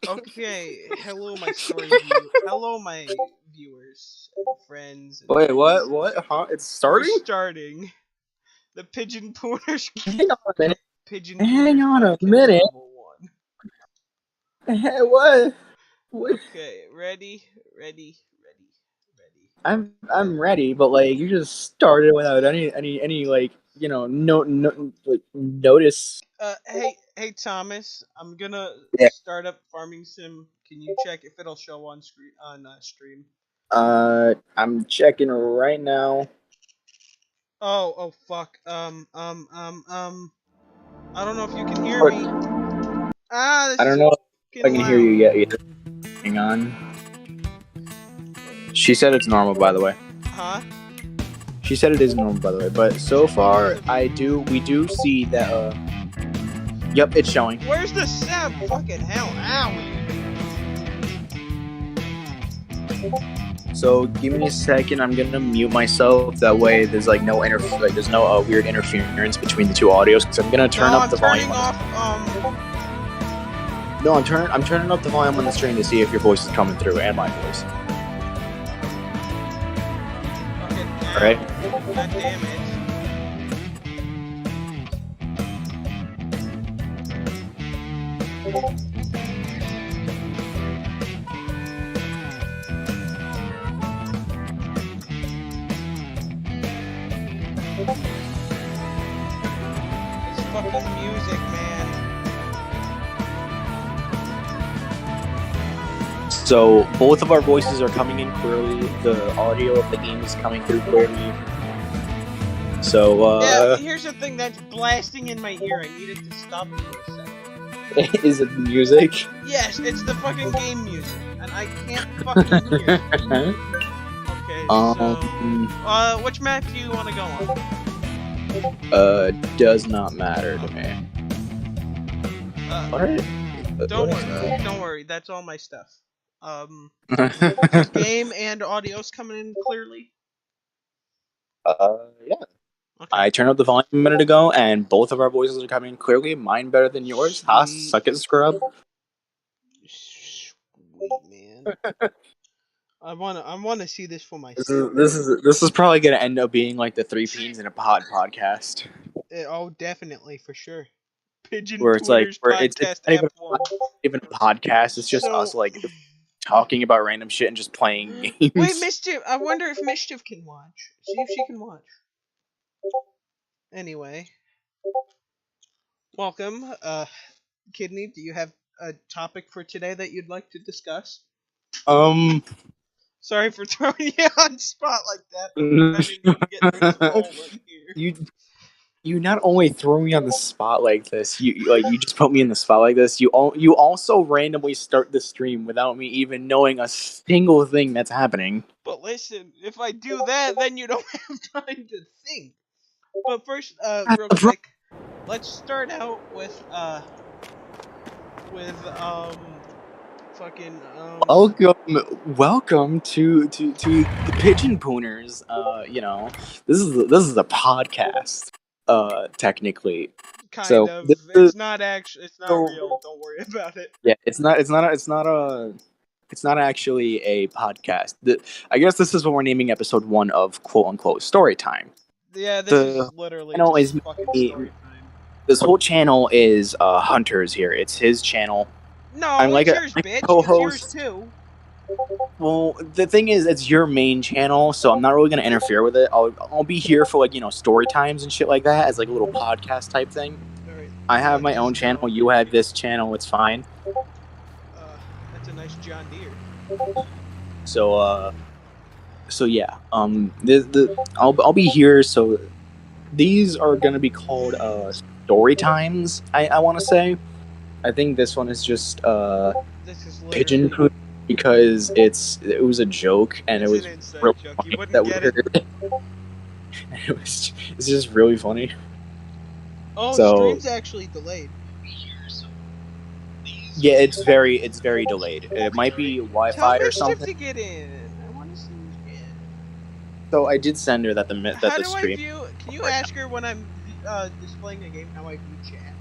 Okay, hello my hello my viewers and friends and Wait, what? enemies. What? Huh? It's We're starting? starting the Pigeon Pooners Hang on a minute. Pigeon Hang Pooners on a podcast minute. level 1. Hey, what? What? Okay, ready. I'm ready, but like you just started without any like no like notice. Hey Thomas, I'm gonna Yeah. start up Farming Sim. Can you check if it'll show on screen on stream? I'm checking right now. Oh fuck. I don't know if you can hear But me. I This is don't know if I fucking can hear you loud. yet either. Hang on. She said it's normal, by the way. Huh? She said it is normal, by the way. But so far, we do see that. Yep, it's showing. Where's the sound? Fucking hell, owie. So give me a second. I'm gonna mute myself. That way, there's like no there's no weird interference between the two audios. Because I'm gonna turn up the volume. No, I'm turning up the volume on the stream to see if your voice is coming through and my voice. All right. God damn it. It's fucking music, man. So both of our voices are coming in clearly. The audio of the game is coming through clearly. So Yeah, here's the thing that's blasting in my ear. I need it to stop for a second. Is it music? Yes, it's the fucking game music, and I can't fucking hear it. Okay, so which map do you want to go on? Does not matter to me. Don't worry, that's all my stuff. Game and audio's coming in clearly. Yeah. Okay. I turned up the volume a minute ago, and both of our voices are coming clearly. Mine better than yours. Ha, suck it, scrub. Sweet man. I wanna see this for myself. This is probably gonna end up being like the Three Peens in a Pod podcast. Oh, definitely for sure. Pigeon Where it's like it's podcast not F1. even a podcast. It's just us like talking about random shit and just playing games. Wait, Mischief. I wonder if Mischief can watch. See if she can watch. Anyway, welcome, Kidney. Do you have a topic for today that you'd like to discuss? Sorry for throwing you on the spot like that. I didn't even get things rolling here. You not only throw me on the spot like this, you just put me in the spot like this. You also randomly start the stream without me even knowing a single thing that's happening. But listen, if I do that, then you don't have time to think. But first, real quick, let's start out with Welcome to the Pigeon Pooners. This is a podcast. Technically, kind so of. It's not real. Don't worry about it. Yeah, it's not actually a podcast. I guess this is what we're naming episode 1 of quote unquote story time. Yeah, this is literally just fucking story time. This whole channel is Hunter's here. It's his channel. No, I'm like yours, bitch. Co-host. It's yours too. Well, the thing is, it's your main channel, so I'm not really gonna interfere with it. I'll be here for like story times and shit like that as like a little podcast type thing. Right. I have my own channel. You have this channel. It's fine. That's a nice John Deere. So yeah. I'll be here. So these are gonna be called story times. I want to say. I think this one is just Pigeon Poop because it was a joke and it was real funny that we heard. It's just really funny. Oh, the stream's actually delayed. Yeah, it's very delayed. It might be Wi-Fi or something. To get in. I want to see who's in. So I did send her that the stream. Can you ask her when I'm displaying a game how I view chat?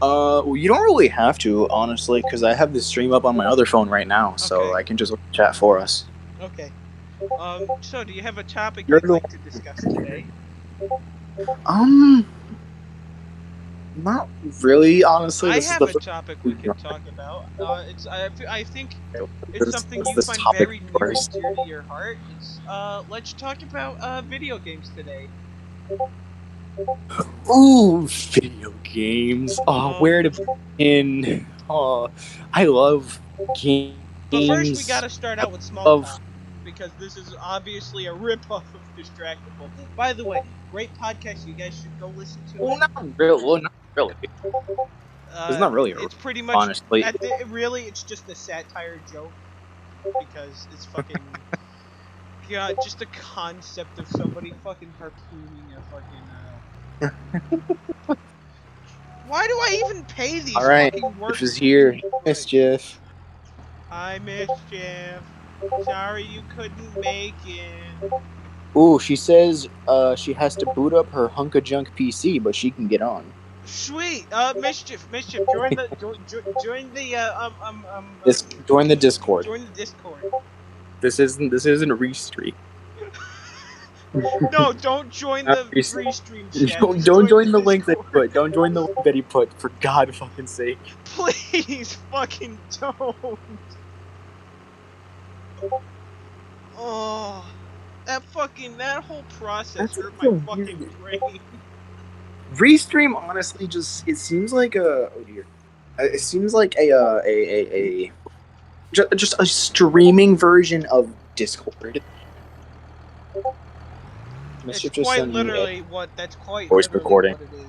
Well, you don't really have to, honestly, because I have the stream up on my other phone right now, so Okay. I can just chat for us. Okay. So do you have a topic You're you'd the like to discuss today? um, not really, honestly. I This is have the a first. topic we We've could talk about. I think it's This something you this find topic very near and first. dear to your heart. It's let's talk about video games today. Ooh, video games. Oh, Um, where to begin? Oh, I love but first we games. gotta start I out with small love. talk because this is obviously a ripoff of Distractable. By the way, great podcast. You guys should go listen to Well, it. not really. Well, not really. It's Uh, not really a it's pretty much honestly. really it's just a satire joke because it's fucking God, just the concept of somebody fucking harpooning a fucking Why do I even pay All these right, fucking Mischief is workers? here. Right. Mischief. Hi, Mischief. Sorry you couldn't make it. Ooh, she says she has to boot up her hunk of junk PC, but she can get on. Sweet. Mischief. Join the join the This join the Discord. join the Discord. This isn't a restream. No, don't join Not the restream. restream chat. Don't Just don't join the join the link that he Discord. put. Don't join the link that he put. For God fucking sake. Please fucking don't. Oh, that whole process That's hurt such my a fucking weird. brain. Restream honestly just it seems like a oh dear. It seems like a just a streaming version of Discord. It's Mischief just quite sent me a literally what that's quite voice literally recording. what it is.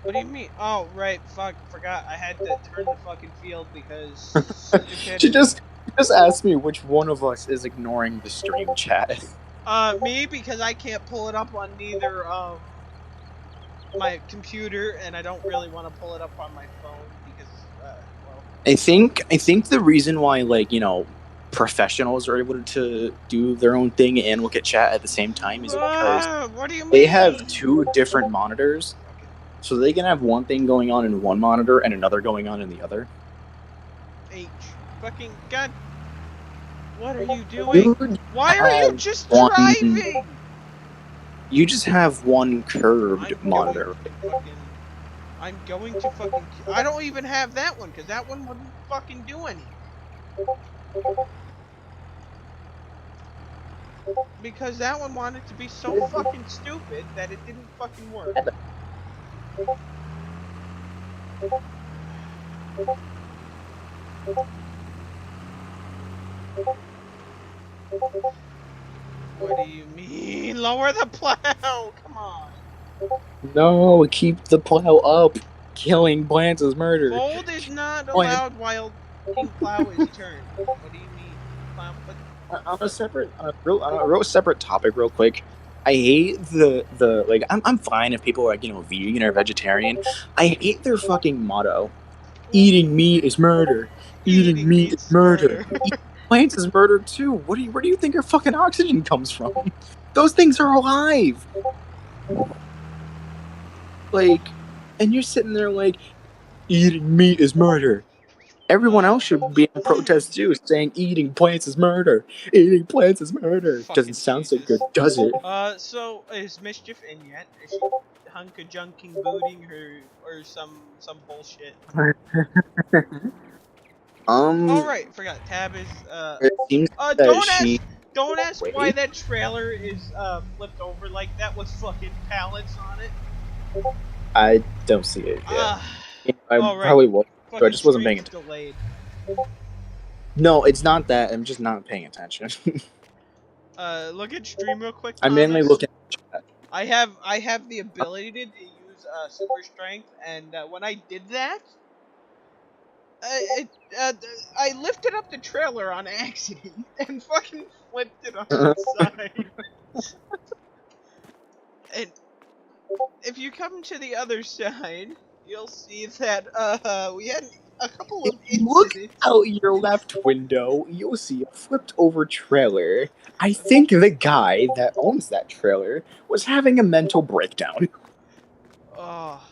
What do you mean? Oh, right. Fuck, forgot. I had to turn the fucking field because She stupidity. just asked me which one of us is ignoring the stream chat. Me because I can't pull it up on neither my computer, and I don't really want to pull it up on my phone because well. I think the reason why professionals are able to do their own thing and look at chat at the same time is because What do you they have mean? two different monitors, Fucking so they can have one thing going on in one monitor and another going on in the other. fucking God. What are you doing? You Why are you have just one. driving? You just have one curved I'm going monitor. to fucking. I'm going to fucking. I don't even have that one because that one wouldn't fucking do anything. Because that one wanted to be so fucking stupid that it didn't fucking work. What do you mean? Lower the plow! Come on. No, keep the plow up. Killing plants is murder. Hold is not Plant. allowed while fucking plow is turned. What do you mean? Plow? What? On a real separate topic, real quick. I hate the like. I'm fine if people are like vegan or vegetarian. I hate their fucking motto. Eating meat is murder. Eating Eating meat is meat's murder. murder. Eating plants is murder too. Where do you think your fucking oxygen comes from? Those things are alive. Like, and you're sitting there like, eating meat is murder. Everyone else should be in protest too, saying eating plants is murder. Eating plants is murder. Doesn't Fucking sound so good, Jesus. does it? So is Mischief in yet? Is she hunka junking booting her or some bullshit? Oh um, right, forgot. Tab is it seems uh that don't she. ask don't ask why Wait, that trailer is flipped over like that with fucking pallets on it. I don't see it yet. Ah, I all right. probably was. So I Fucking just wasn't paying stream's attention. delayed. No, it's not that. I'm just not paying attention. Look at stream real quick, I'm mainly Thomas. looking at chat. I have the ability to use super strength, and when I did that, it I lifted up the trailer on accident and fucking flipped it on its side. And if you come to the other side, you'll see that we had a couple If of you look incidents. out your left window, you'll see a flipped over trailer. I think the guy that owns that trailer was having a mental breakdown. Oh.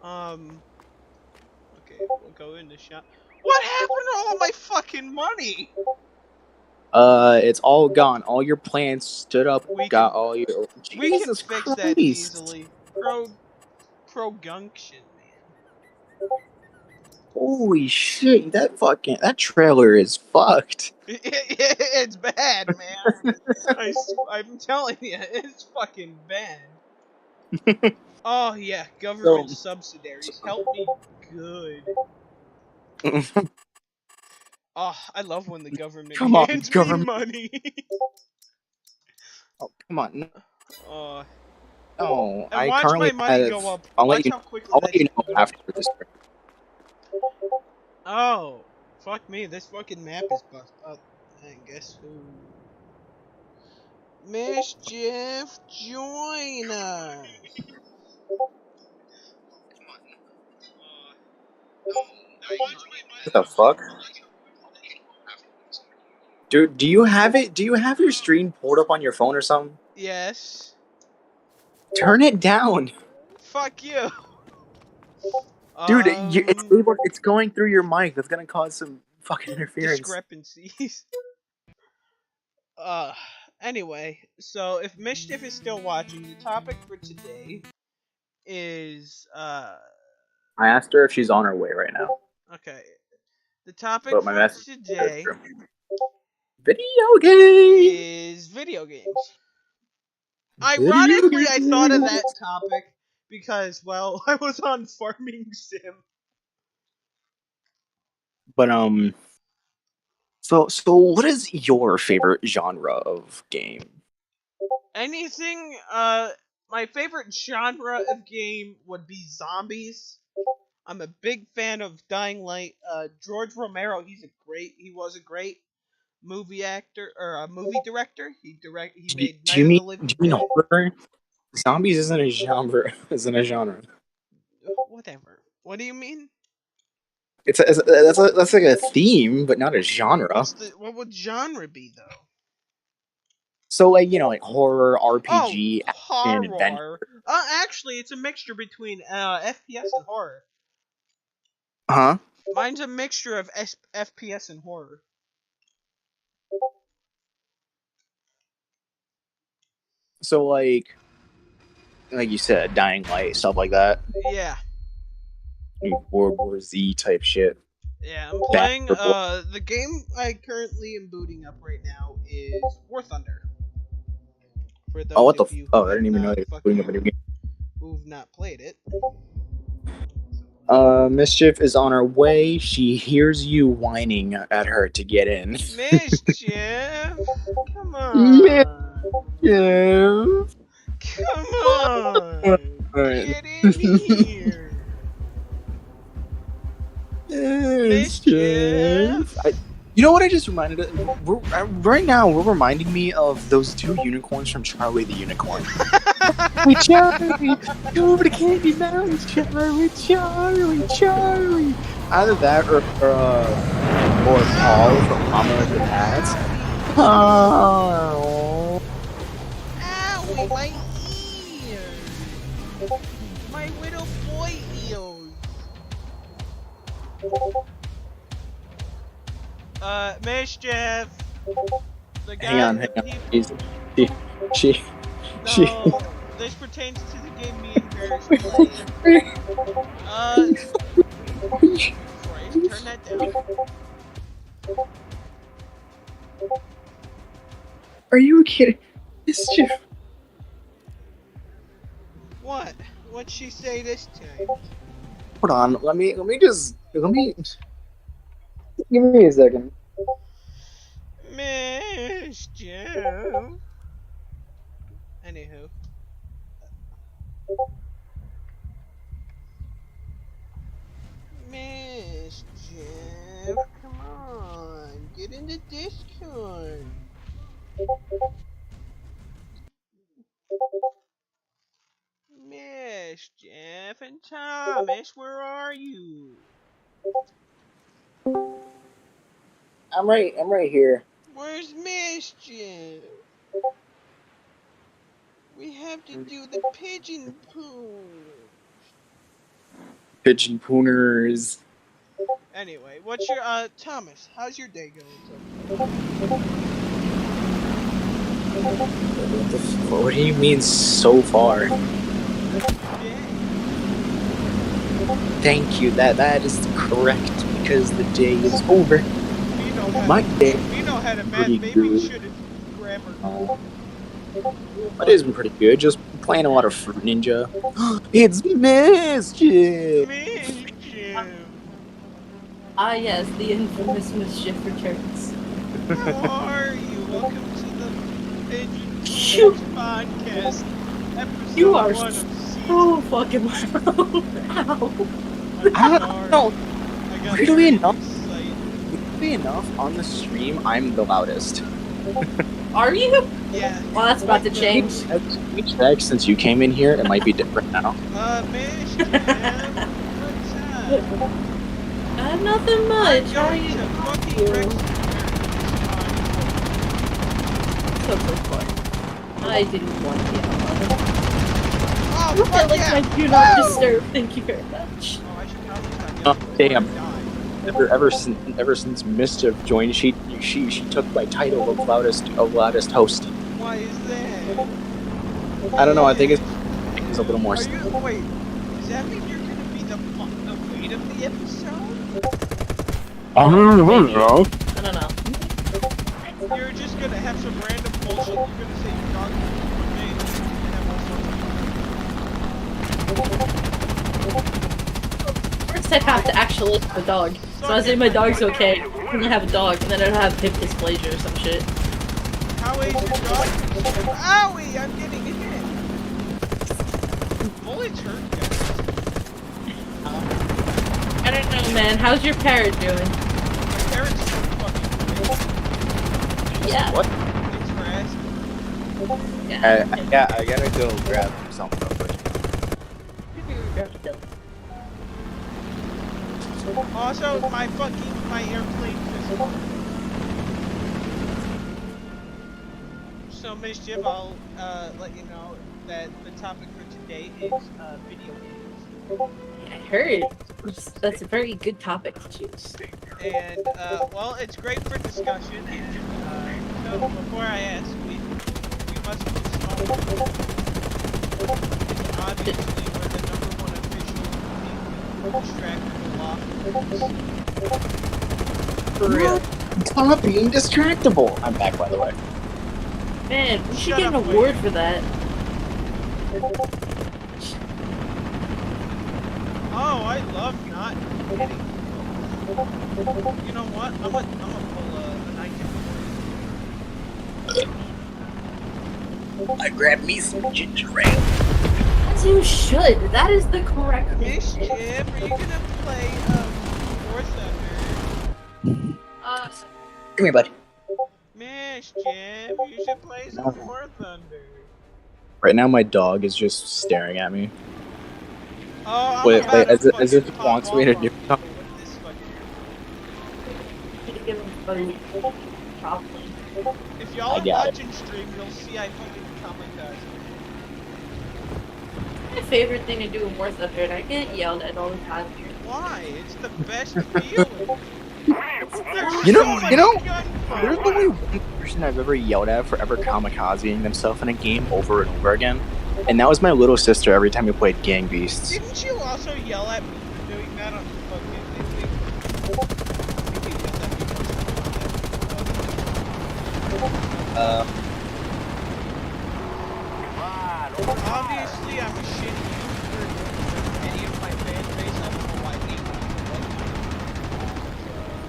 Okay, we'll go in the shop. What happened to all my fucking money? It's all gone. All your plants stood up, We got can all your. we can Jesus fix that Christ! easily. Progunction, man. Holy shit! That trailer is fucked. It's bad, man. I'm telling you, it's fucking bad. Oh yeah, government So, subsidiaries help me good. Oh, I love when the government come on, hands me government. money. Oh, come on. uh, No, and I watch my currently money go have. up. Watch how quickly I'll let that you shit know goes up. after this. Oh, fuck me, this fucking map is bust up. And guess who? Mischief, join us. What the fuck? Dude, do you have it? Do you have your stream pulled up on your phone or something? Yes. Turn it down. Fuck you. Dude, Um, it's going through your mic. That's gonna cause some fucking interference. discrepancies. Uh, anyway, so if Mischief is still watching, the topic for today is, I asked her if she's on her way right now, okay. The topic but my for message today video game. is video games. Video Ironically, I thought of games. that topic because, well, I was on Farming Sim. But so what is your favorite genre of game? Anything, my favorite genre of game would be zombies. I'm a big fan of Dying Light. George Romero, he was a great movie actor or a movie director. He made Night of the Do Living you mean Dead. horror? Zombies isn't a genre. Isn't a genre. Whatever. What do you mean? That's like a theme, but not a genre. What would genre be though? So like like horror, Oh, RPG, action, adventure. horror. Actually, it's a mixture between FPS and horror. Huh? Mine's a mixture of FPS and horror. So like you said, Dying Light, stuff like that. Yeah. World War Z type shit. Yeah, I'm Back playing, for Blood. the game I currently am booting up right now is War Thunder. For Oh, those what the? of you Oh, who I have didn't even know not they were doing a fucking, video game. who've not played it. Mischief is on her way. She hears you whining at her to get in. Mischief! Come on! Mischief. Come on! Get in here! Mischief. Mischief! You know what I just reminded of? Right now, we're reminding me of those two unicorns from Charlie the Unicorn. Hey, Charlie! Come over to Candy Mountain, Charlie! Charlie! Either that or Paul from Mama and the Pats. Oh. Owie, my ear! My little boy ears! Mischief! The Hang guy, on, the hang on. people. She. No, this pertains to the game me and Bear's playing. Christ, turn that down. Are you kidding? Mischief. What? What'd she say this time? Hold on. Let me give me a second. Mischief. Anywho. Mischief. Come on. Get in the Discord. Mischief and Thomas, where are you? I'm right here. Where's Mischief? We have to do the pigeon poo. Pigeon Pooners. Anyway, what's your Thomas? How's your day going so far? What do you mean so far? Thank you. That is correct because the day is over. My day. Vino had a bad pretty baby good. shit in grammar. It has been pretty good. Just playing a lot of Fruit Ninja. It's Mischief. Mischief. Ah, yes, the infamous Mischief returns. How are you? Welcome to the Pigeon You- podcast. Episode You are 1 of so fucking loud. Ow. I don't know. I got Weirdly very enough- excited. Weirdly enough, on the stream, I'm the loudest. Are you? Yeah. Well, that's about to change. Check, since you came in here, it might be different now. Mischief. What's up? Nothing much. How are you? So So far. I didn't want to yell. Oh, I fuck like yeah! my do not disturb. Thank you very much. Oh, I should probably Oh, stop damn. yelling before Ever since Mischief joined, she took my title of loudest host. I die. Why is that? I don't know. I think it's a little more. Are you, wait, does that mean you're gonna be the weight of the episode? I don't know. I don't know. You're just gonna have some random bullshit. You're gonna say your dog is name and have all sorts of First, I'd have to actually have a dog. So I say my dog's okay. I'm gonna have a dog, and then I'd have hip dysplasia or some shit. How is your dog? Owie! I'm getting hit. Bullets hurt, guys. I don't know, man. How's your parrot doing? My parents are fucking great. Yeah. What? Thanks for asking. Yeah. I gotta go grab something real quick. Also, my airplane just So, Mischief, I'll let you know that the topic for today is video games. I heard. That's a very good topic to choose. And, well, it's great for discussion. And, so, before I ask, we must install. Obviously, we're the #1 official distractible For real. Stop being distractible. I'm back, by the way. Man, we should Shut get an up, award Wade. for that. Oh, I love not hitting. You know what? I'm gonna pull an icon. I grabbed me some ginger ale. As you should. That is the correct thing. Mischief, are you gonna play War Thunder? Come here, bud. Mischief, you should play some War Thunder. Right now, my dog is just staring at me. Oh, I'm Wait, about to as if fucking it pop wants me to off do on you something. with this fucking- Give him food. Probably. If y'all I are got it. watching stream, you'll see I fucking kamikaze. My favorite thing to do in War Thunder, and I get yelled at all the time here. Why? It's the best feeling. You know, gunfire. there's only one person I've ever yelled at for ever kamikazing themselves in a game over and over again, and that was my little sister every time we played Gang Beasts. Didn't you also yell at me for doing that on the fucking thing? Obviously, I'm a shit for any of my fan base. I don't know why they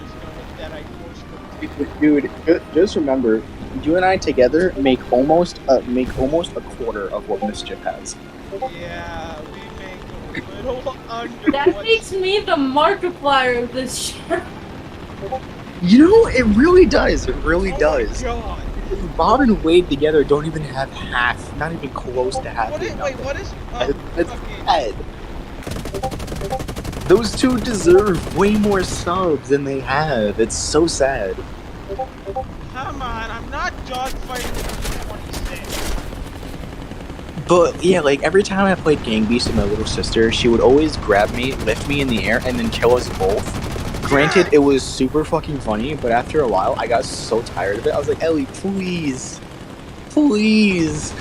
just know that I forced them to. Dude, just remember, you and I together make almost a quarter of what Mischief has. Yeah, we make a little under. That what- makes me the Markiplier of this show. You know, it really does. It really Oh does. my God. Bob and Wade together don't even have half, not even close to half. What the is, amount. wait, what is? It's Okay. sad. Those two deserve way more subs than they have. It's so sad. Come on, I'm not dogfighting with 26. But yeah, like every time I played Gang Beasts with my little sister, she would always grab me, lift me in the air, and then kill us both. Granted, it was super fucking funny, but after a while, I got so tired of it. I was like, Ellie, please, please,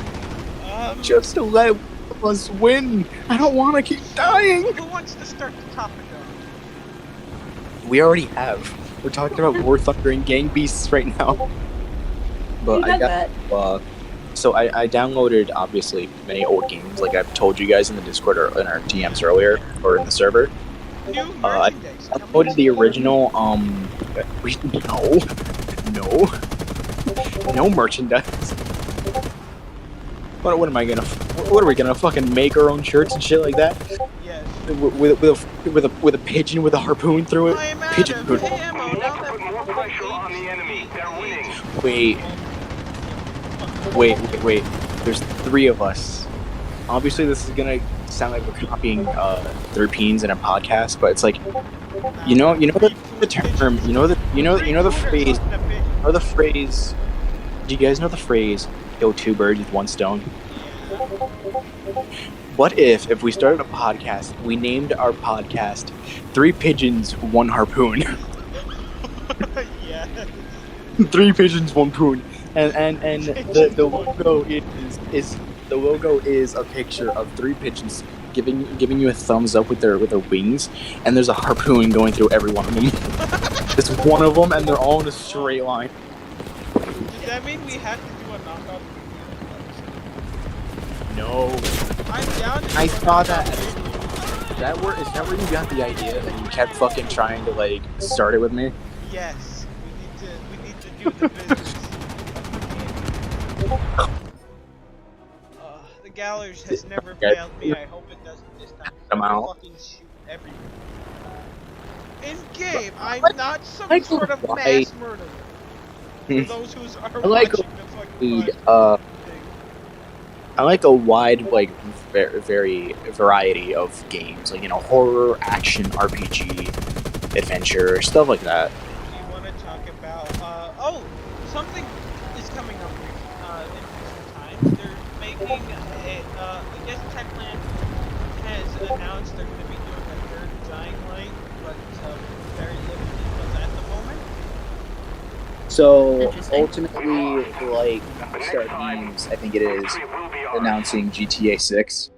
just let us win. I don't want to keep dying. Who wants to start the topic off? We already have. We're talking about War Thunder and Gang Beasts right now. But I got so I downloaded obviously many old games, like I've told you guys in the Discord or in our DMs earlier, or in the server. New I merchandise. downloaded the original. No merchandise. What am I gonna? What are we gonna fucking make our own shirts and shit like that? Yes. With a pigeon with a harpoon through it. I am out Pigeon of hood. ammo now that Wait. There's 3 of us. Obviously, this is gonna sound like we're copying 3 Peens in a podcast, but it's like, you know the term, you know the phrase, Do you guys know the phrase? Kill 2 birds with 1 stone. What if we started a podcast? We named our podcast 3 Pigeons, 1 Harpoon. Yeah. 3 Pigeons, 1 Poon. And the logo is a picture of 3 pigeons giving you a thumbs up with their wings, and there's a harpoon going through every one of them. It's one of them, and they're all in a straight line. Does that mean we have to do a knockoff? No. I'm down. I saw that. Is that where you got the idea and you kept fucking trying to like start it with me? Yes. We need to do the business. The Gallers has never failed me. I hope it doesn't this time. I'm out. Fucking shoot everyone. In game, I'm not some sort of mass murderer. For those who are watching the fucking I like a wide, like, very variety of games, like, horror, action, RPG, adventure, stuff like that. Do you want to talk about? Something is coming up in recent times. They're making I guess Techland has announced they're going to be doing a 3rd Dying Light, but very limited details at the moment. So ultimately, like Rockstar Games, I think it is announcing GTA 6.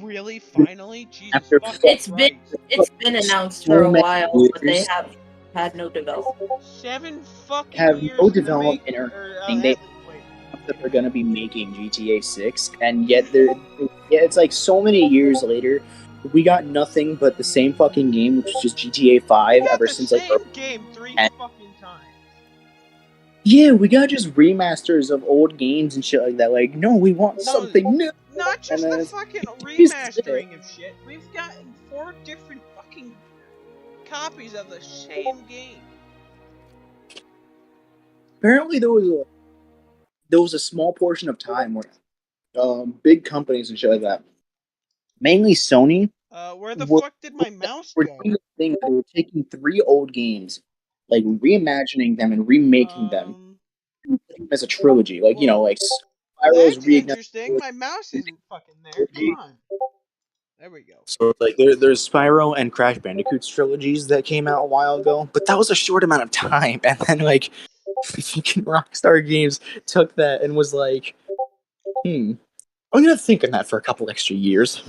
Really? Finally? Jesus It's been announced for a while, but they have had no development. 7 fucking have years no development or they that they're gonna be making GTA 6, and yet it's like so many years later. We got nothing but the same fucking game, which is just GTA 5 ever since like game 3 fucking times. Yeah, we got just remasters of old games and shit like that. Like, no, we want something new. Not just the fucking remastering of shit. We've gotten 4 different fucking copies of the same game. Apparently, there was a small portion of time where big companies and shit like that, mainly Sony. Where the fuck did my mouse go? Doing the thing that they were taking 3 old games, like reimagining them and remaking them as a trilogy. Like, like Spyro's That's interesting. My mouse isn't fucking there. Come on. There we go. So like there's Spyro and Crash Bandicoot's trilogies that came out a while ago, but that was a short amount of time. And then like Rockstar Games took that and was like, I'm gonna think on that for a couple extra years.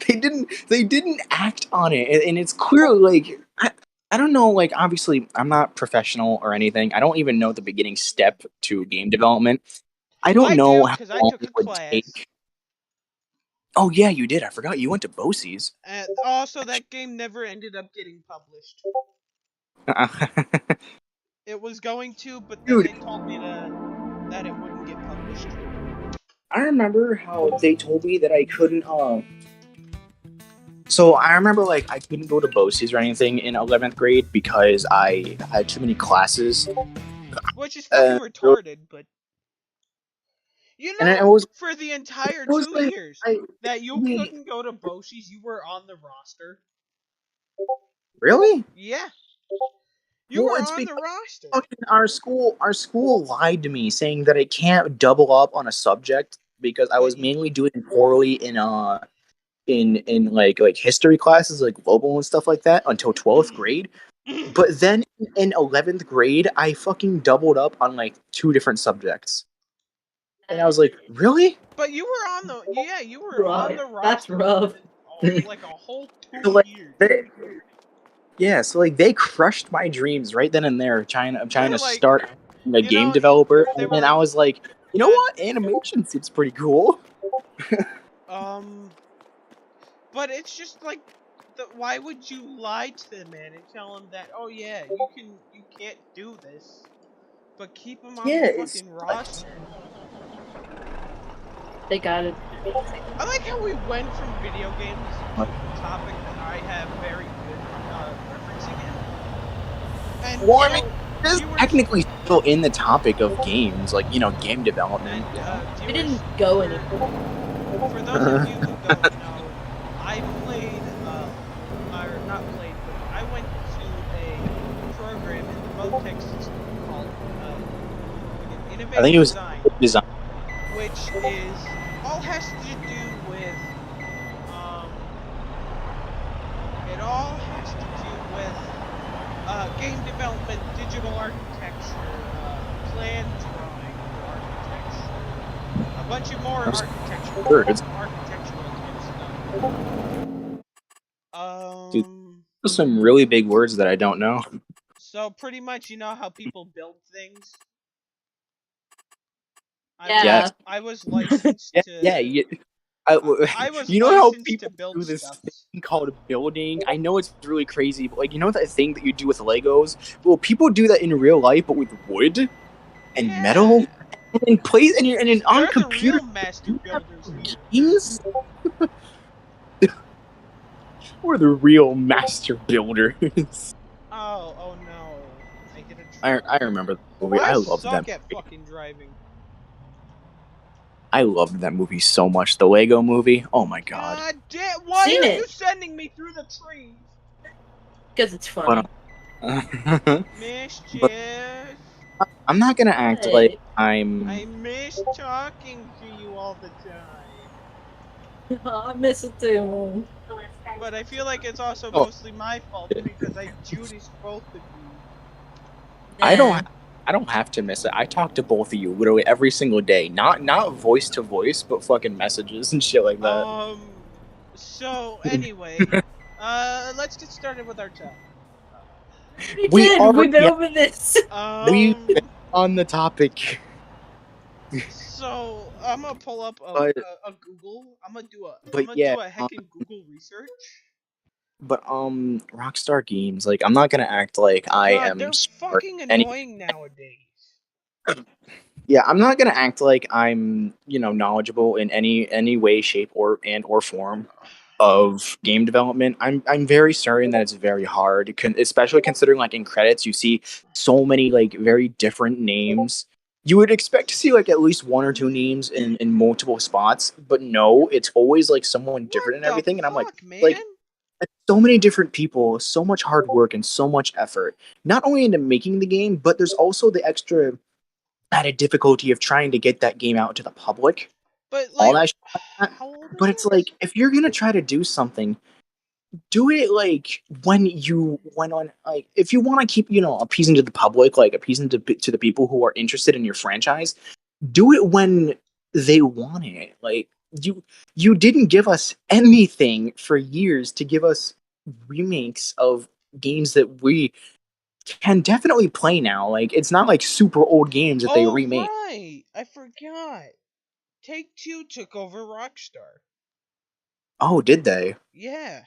They didn't act on it, and it's clearly like I don't know, like obviously I'm not professional or anything. I don't even know the beginning step to game development. I don't know how long it would take. Oh yeah, you did. I forgot you went to BOCES. And also, that game never ended up getting published. It was going to, but then they told me that it wouldn't get published. I remember how they told me that I couldn't. So I remember like I couldn't go to BOCES or anything in 11th grade because I had too many classes. Which is fucking retarded, but for the entire 2 years that you couldn't go to BOCES, you were on the roster. Really? Yeah. You Well, were it's on the because roster. fucking our school lied to me, saying that I can't double up on a subject because I But was you mainly doing poorly in like history classes, like global and stuff like that, until 12th grade. can. But then in 11th grade, I fucking doubled up on like two different subjects, and I was like, really? But you were on the you were on Rough. the That's roster for rough. like a whole So 2 like years. yeah, so like they crushed my dreams right then and there, of trying They're to like, start a you game know, developer, they and were then I like, was like, you know uh, what, animation seems pretty cool. um, but it's just like, why would you lie to the man and tell him that, oh yeah, you can't do this, but keep him on the Yeah, it's fucking roster? They got it. I like how we went from video games to a topic that I have very good referencing in. And well, I mean, so, it is viewers technically still in the topic of games, like game development. and You know. We viewers, didn't go anywhere. for those of you who don't know, I played or not played, but I went to a program in the Motec system called fucking I think Innovative it was Design, design. which is all has to do with um it all has to do with game development, digital architecture, plan drawing for architecture, a bunch of more Those words, architectural type stuff. dude. Um, Those are some really big words that I don't know. so pretty much, you know how people build things. Yeah. Yes. I was licensed Yeah. Yeah. to I was You know how licensed to people build do this stuff. thing called building? I know it's really crazy, but like that thing that you do with Legos? Well, people do that in real life, but with wood and Yeah, metal and in place and on they're the computer real master builders here. games. We're the real master builders. Oh no, I hit a I tree. remember the movie. I I loved that suck at movie. fucking driving. I loved that movie so much. The Lego movie. Oh my god. God damn! Why Seen are you it sending me through the trees? because it's But funny. but Mischief. I'm not gonna act like Hey, I I'm. miss talking to you all the time. I miss it too. But I feel like it's also Oh, mostly my fault because I Judas both of you. I don't. Nah. I don't have to miss it. I talk to both of you literally every single day. Not voice to voice, but fucking messages and shit like that. So anyway, let's get started with our topic. We We did. We've been already over this. we've been Um, on the topic, so I'm gonna pull up but a Google. I'm but gonna yeah. do a heckin' Google research. But Rockstar Games, like I'm not gonna act like I God, am they're smart. fucking Any annoying nowadays. Yeah, I'm not gonna act like I'm knowledgeable in any way, shape, or form of game development. I'm very certain that it's very hard, especially considering like in credits you see so many like very different names. You would expect to see like at least one or two names in multiple spots, but no, it's always like someone What different and the everything. And I'm fuck, man? like so many different people, so much hard work and so much effort, not only into making the game, but there's also the extra added difficulty of trying to get that game out to the public, But all like, that shit like that. how old is But it's this? like if you're gonna try to do something, do it like when you when on like if you want to keep appeasing to the public, like appeasing to the people who are interested in your franchise, do it when they want it. Like you didn't give us anything for years to give us remakes of games that we can definitely play now. Like it's not like super old games that they Oh remake. right, I forgot. Take Two took over Rockstar. Oh, did they? Yeah.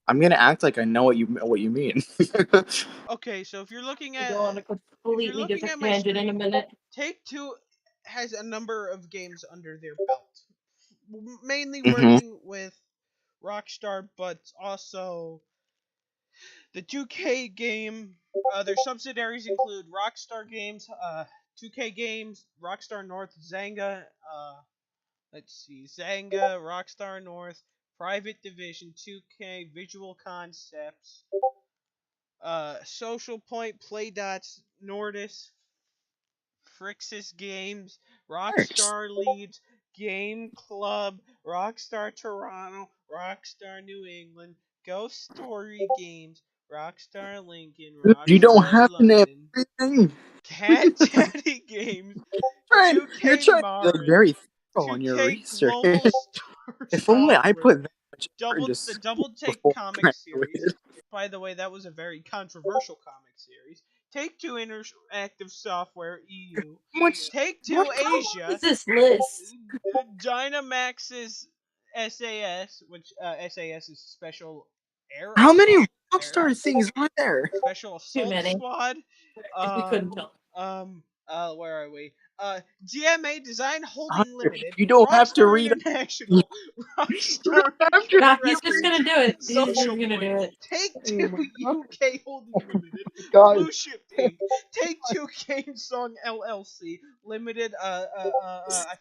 I'm gonna act like I know what you mean. Okay, so if you're looking We at go on a completely my different tangent in a screen, minute. Take Two has a number of games under their belt, mainly Hmm. working with Rockstar, but also the 2K game. Their subsidiaries include Rockstar Games, 2K Games, Rockstar North, Zanga. Let's see, Zanga, Rockstar North, Private Division, 2K, Visual Concepts, Social Point, Playdots, Nordis, Frixis Games, Works. Rockstar Leeds, Game Club, Rockstar Toronto, Rockstar New England, Ghost Story Games, Rockstar Lincoln, Dude, you don't Rockstar have to name London, everything. Cat Daddy Games, You're 2K trying to be like, Marin, very thorough on your 2K research. Global Star If only I Software, put that much effort into the school Double Take before comic I series. graduated. By the way, that was a very controversial comic series. Take Two Interactive Software EU. How much? Take What? Two How long Asia. is this list? Dynamax's SAS, which SAS is Special Air How many Assault Rockstar things are there? Special Too Assault many. Squad. We Uh, couldn't tell. where are we? GMA Design Holding Hunter, Limited, you don't have to Rockstar read. You International, don't Rockstar have to God, read he's just Interactive, gonna do it. He's just Social gonna Point, do it. Take Oh Two my god. UK Holding Limited, God. Blue Shift Inc., Take Two Game Song LLC Limited. I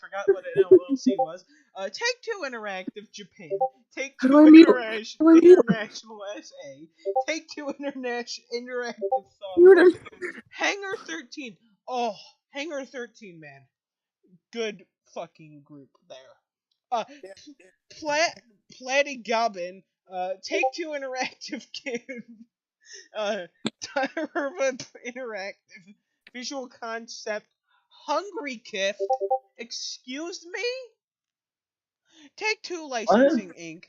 forgot what an LLC was. Take Two Interactive Japan, Take How do Two I mute him? How do I mute him? International SA, Take Two International Interactive Mute Software, him. Hangar 13. Oh, Hangar 13, man. Good fucking group there. Uh, Platty Gobbin, Take Two Interactive Game, Diorama Interactive, Visual Concept, Hungry Kift, Excuse Me? Take Two What? Licensing Inc.,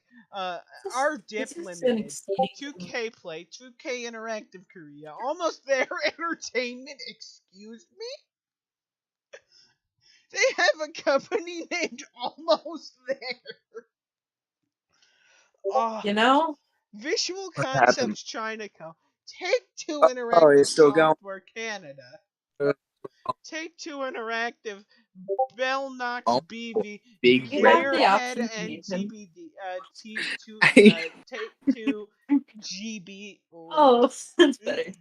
This R this Dip is an Limited, exceeding. 2K Play, 2K Interactive Korea, Almost There Entertainment, excuse me? They have a company named Almost There. You Oh, know? Visual What happened? Concepts China Co. Take Two Oh, Interactive it's still going. Software Canada. Uh, Take Two Interactive Bell Knox Oh, BV big You have red the bar. Gearhead option to and mute him. TBD T2 I, Take Two GB. Oh. Oh, that's better.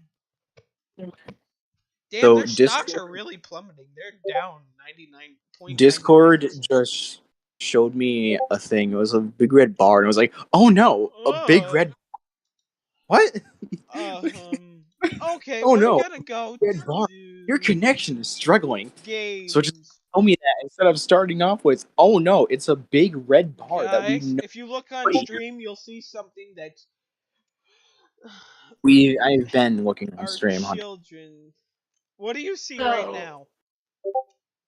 Damn, so their stocks are really plummeting. They're down 99.99%. Discord just showed me a thing. It was a big red bar, and I was like, "Oh no, a big Oh. red what? Okay, Oh we're no, gonna go red bar. Your to connection is struggling." So just games. tell me that instead of starting off with, "Oh no, it's a big red bar that we Guys, know." if you look on stream, you'll see something that's I've been looking on our stream, Hunter. children. What do you see right So, now?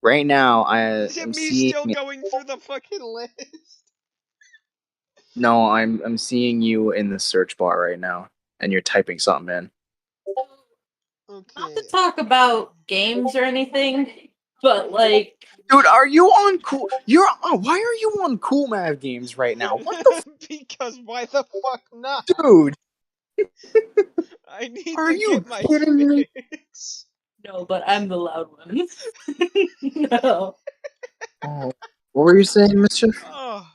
Right now, I Is it am me seeing. still going through the fucking list? No, I'm seeing you in the search bar right now, and you're typing something in. not Okay. to talk about games or anything, but like, Dude, are you on cool? You're. Why are you on Cool Math Games right now? What the Because why the fuck not? dude? I need Are to you get my kidding me? fix. no, but I'm the loud one. No. Oh, what were you saying, Mischief? Oh,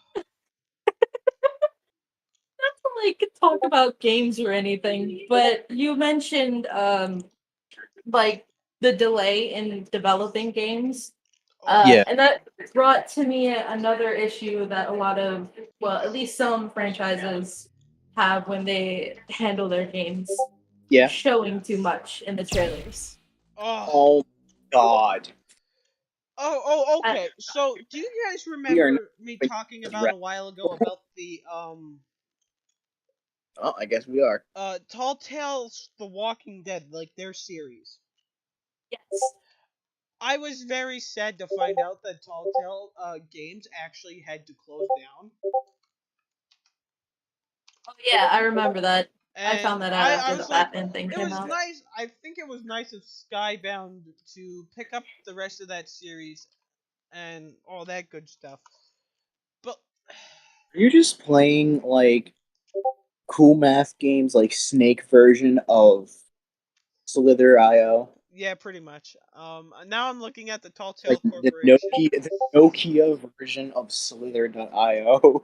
Like talk about games or anything, but you mentioned like the delay in developing games. oh, Yeah, And that brought to me another issue that a lot of, well, at least some franchises have when they handle their games, yeah. showing too much in the trailers. oh. Oh God, I, Okay. So, do you guys we are not remember me going talking to about rest. a while ago about the Oh, I guess we are. Tall Tales The Walking Dead, like their series? yes. I was very sad to find out that Tall Tale Games actually had to close down. Oh, yeah, I remember that. I And found that out I after the was like, Batman thing it came was out. nice. I think it was nice of Skybound to pick up the rest of that series and all that good stuff. But Are you just playing like Cool Math Games, like Snake version of Slither.io? yeah, pretty much. Now I'm looking at the Tall Like Tale Corporation. The Nokia version of Slither.io.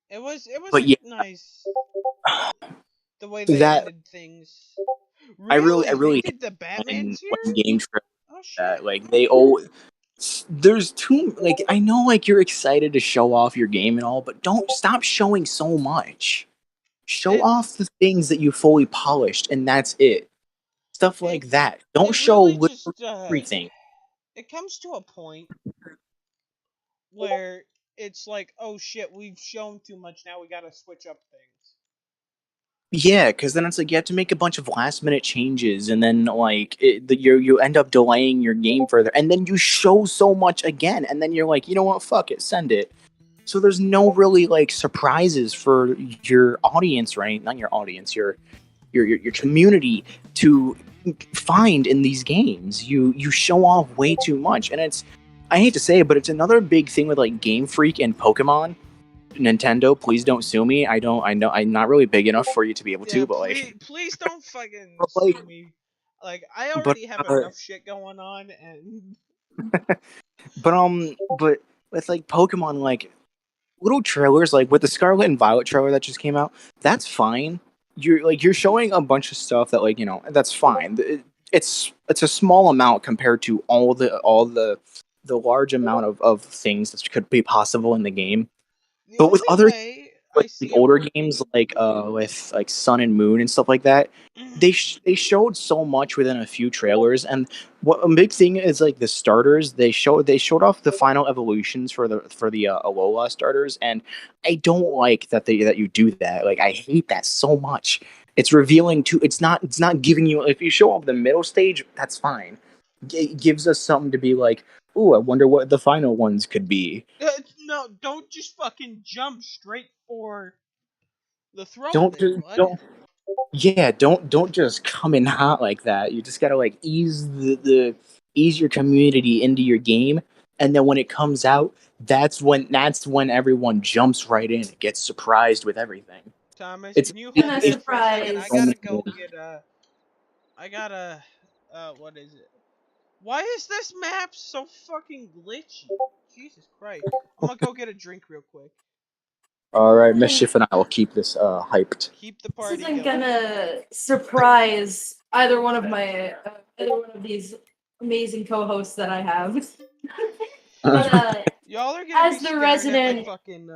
It was But yeah, nice the way they that ended things. I Really, they really hate did the Batman when series? game trailers Oh shit. that like they all there's too like I know like you're excited to show off your game and all, but don't stop showing so much. Show It off the things that you fully polished, and that's it. Stuff it like that. Don't it show really literally just everything. it comes to a point where it's like, oh shit, we've shown too much. Now we gotta switch up things. Yeah, because then it's like you have to make a bunch of last minute changes, and then like you end up delaying your game further, and then you show so much again, and then you're like, you know what, fuck it, send it. So there's no really like surprises for your audience, right? Not your audience, your community to find in these games. You show off way too much, and it's, I hate to say it, but it's another big thing with like Game Freak and Pokemon. Nintendo, please don't sue me. I know I'm not really big enough for you to be able Yeah, to, but like, please don't fucking but like, sue me. Like, I but already have enough shit going on, and but with like Pokemon, like little trailers, like with the Scarlet and Violet trailer that just came out, that's fine. You're showing a bunch of stuff that like that's fine. It's a small amount compared to all the large amount of things that could be possible in the game. the But with only other way I like the see it older working. games, like with like Sun and Moon and stuff like that, they showed so much within a few trailers. And what a big thing is like the starters. They showed off the final evolutions for the Alola starters, and I don't like that you do that. Like I hate that so much. It's revealing too. It's not giving you. If you show off the middle stage, that's fine. It gives us something to be like, ooh, I wonder what the final ones could be. No, don't just fucking jump straight for the throne Don't there, just bud. don't Yeah, don't just come in hot like that. You just gotta like ease your community into your game, and then when it comes out, that's when everyone jumps right in. It gets surprised with everything. Thomas, It's can you And hold a this it's for a second? I surprise. so gotta many go ways. get I gotta what is it? Why is this map so fucking glitchy? Jesus Christ. I'm gonna go get a drink real quick. All right, And Mischief and I will keep this hyped. Keep the this party isn't going. gonna surprise either one of these amazing co-hosts that I have. But Y'all are gonna be as the staring at my resident, fucking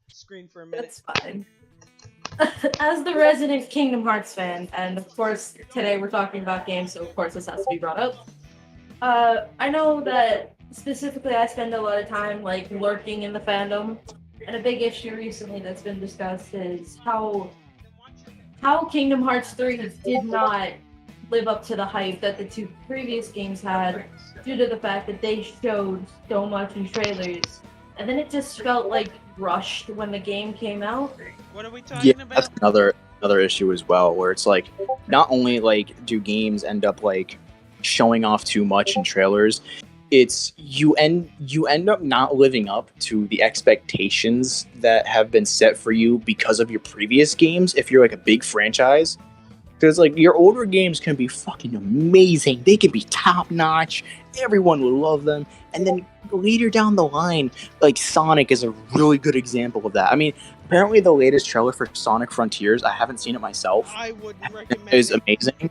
screen for a minute. that's fine. As the resident Kingdom Hearts fan, and of course today we're talking about games, so of course this has to be brought up. I know that specifically I spend a lot of time like lurking in the fandom, and a big issue recently that's been discussed is how Kingdom Hearts 3 did not live up to the hype that the two previous games had due to the fact that they showed so much in trailers. And then it just felt like rushed when the game came out. What are we Yeah, talking that's about? another issue as well, where it's like not only like do games end up like showing off too much in trailers, it's you end up not living up to the expectations that have been set for you because of your previous games if you're like a big franchise. Because like your older games can be fucking amazing, they can be top notch, everyone will love them, and then later down the line, like Sonic is a really good example of that. I mean, apparently the latest trailer for Sonic Frontiers, I haven't seen it myself, I wouldn't recommend is it. amazing.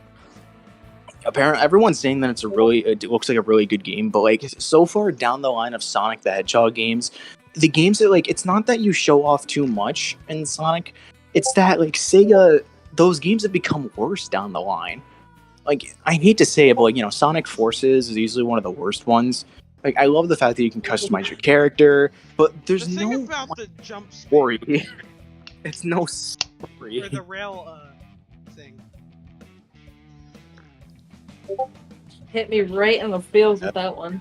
Apparently, everyone's saying that it looks like a really good game, but like so far down the line of Sonic the Hedgehog games, the games that like it's not that you show off too much in Sonic, it's that like Sega, those games have become worse down the line. Like I hate to say it, but like Sonic Forces is usually one of the worst ones. Like I love the fact that you can customize your character, but The there's thing no about the jump story. spam It's no or story. the rail thing. Hit me right in the feels with that one.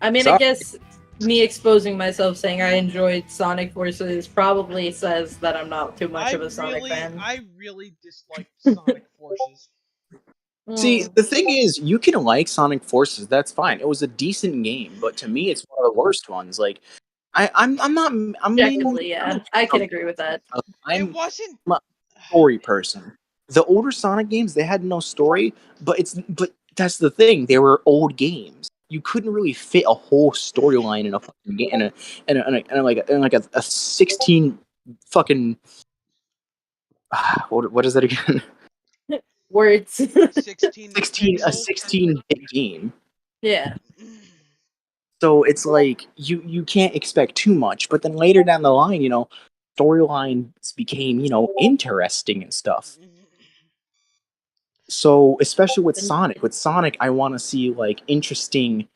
I mean, I Sorry. guess me exposing myself saying I enjoyed Sonic Forces probably says that I'm not too much of a Sonic fan. I really disliked Sonic Forces. See, Mm, the thing is, you can like Sonic Forces. That's fine. It was a decent game, but to me, it's one of the worst ones. Like, I'm not. I'm mainly. objectively, yeah, I can agree with that. It I'm wasn't. a story person. The older Sonic games, they had no story, but that's the thing. They were old games. You couldn't really fit a whole storyline in a fucking game in like a 16 fucking what is that again? Words. 16 pixel. 16-bit game. Yeah. So it's like you can't expect too much, but then later down the line, storylines became, interesting and stuff. So, especially with Sonic, I want to see like interesting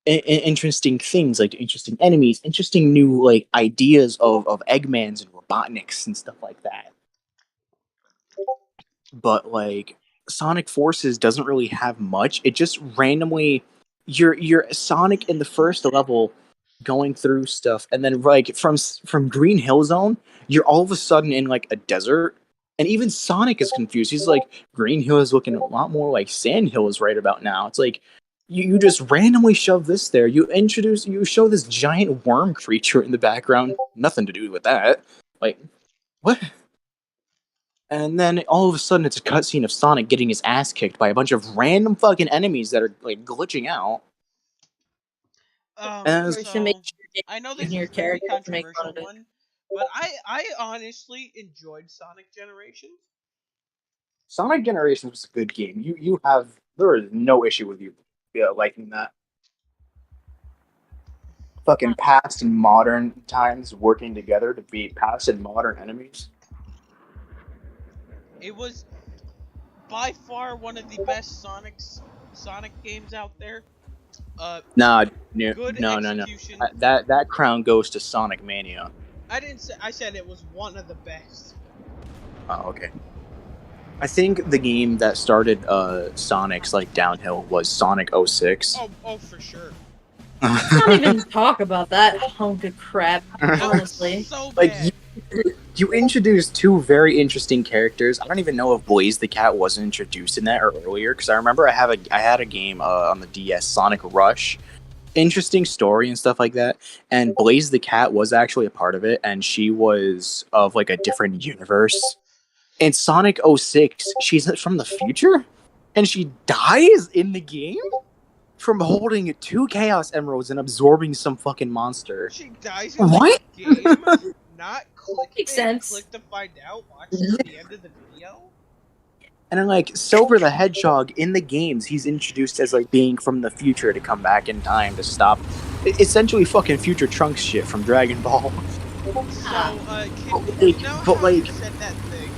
things, like interesting enemies, interesting new like ideas of Eggmans and Robotniks and stuff like that. But like Sonic Forces doesn't really have much. It just randomly you're Sonic in the first level going through stuff, and then like from Green Hill Zone, you're all of a sudden in like a desert. And even Sonic is confused. He's like, Green Hill is looking a lot more like Sand Hills right about now. It's like you just randomly shove this there. You show this giant worm creature in the background. Nothing to do with that. Like, what? And then all of a sudden it's a cutscene of Sonic getting his ass kicked by a bunch of random fucking enemies that are like glitching out. So I know this is a very controversial one, but I honestly enjoyed Sonic Generations. Sonic Generations was a good game. There is no issue with you liking that. Fucking past and modern times working together to beat past and modern enemies. It was by far one of the best Sonic games out there. No. Execution. That crown goes to Sonic Mania. I didn't say. I said it was one of the best. Oh, okay. I think the game that started Sonic's like downhill was Sonic 06. Oh, for sure. Let's not even talk about that hunk of crap, honestly. So like bad. you introduced two very interesting characters. I don't even know if Blaze the Cat wasn't introduced in that earlier, because I remember I had a game on the DS, Sonic Rush. Interesting story and stuff like that. And Blaze the Cat was actually a part of it, and she was of like a different universe. In Sonic 06, she's from the future, and she dies in the game from holding 2 Chaos Emeralds and absorbing some fucking monster. She dies in the game. Not click. Makes sense. Click to find out. Watch to the end of the video. And then, like, Silver the Hedgehog in the games, he's introduced as like being from the future to come back in time to stop, essentially fucking future Trunks shit from Dragon Ball. So, you know how you said that thing?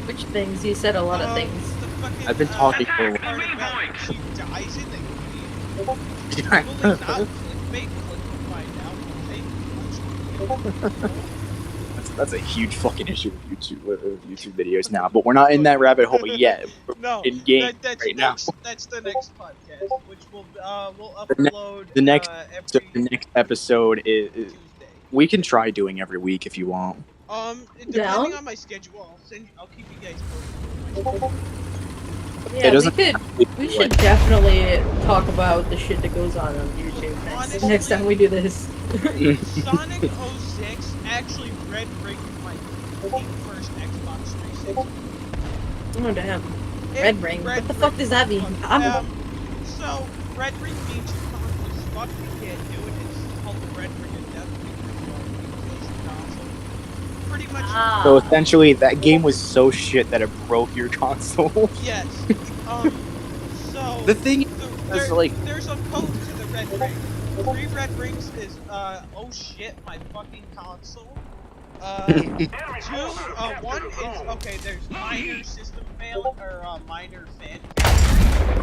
Which things? You said a lot of things. Fucking, I've been talking for a while. She dies in the game. Probably not clickbait. Click to find out. That's a huge fucking issue with YouTube videos now, but we're not in that rabbit hole yet. No, in game that's right now. That's the next podcast, which we'll upload. The next episode is Tuesday. We can try doing every week if you want. Depending on my schedule, I'll keep you guys posted. Yeah, we should definitely talk about the shit that goes on YouTube next time we do this. Sonic 06 actually red ringed my first Xbox 360. Oh damn. Red ring? What the fuck does that mean? So, red ring means your console is fucked, you can't do it. It's called the red ring of death because your console. Pretty much. So essentially, that game was so shit that it broke your console. Yes. So the thing is, there's a code to the red ring. 3 red rings is oh shit, my fucking console. 2, 1 is okay. There's minor system fail or minor fan failure.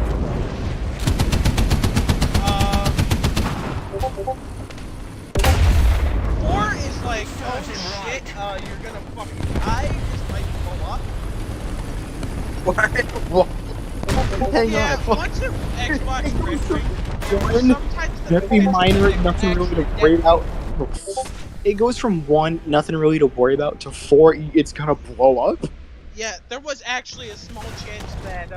4 is like oh shit, you're gonna fucking die. This might blow up. What? Hang on. Once an Xbox red ring, sometimes very minor, nothing really to worry about. It goes from 1, nothing really to worry about, to 4, it's gonna blow up. Yeah, there was actually a small chance that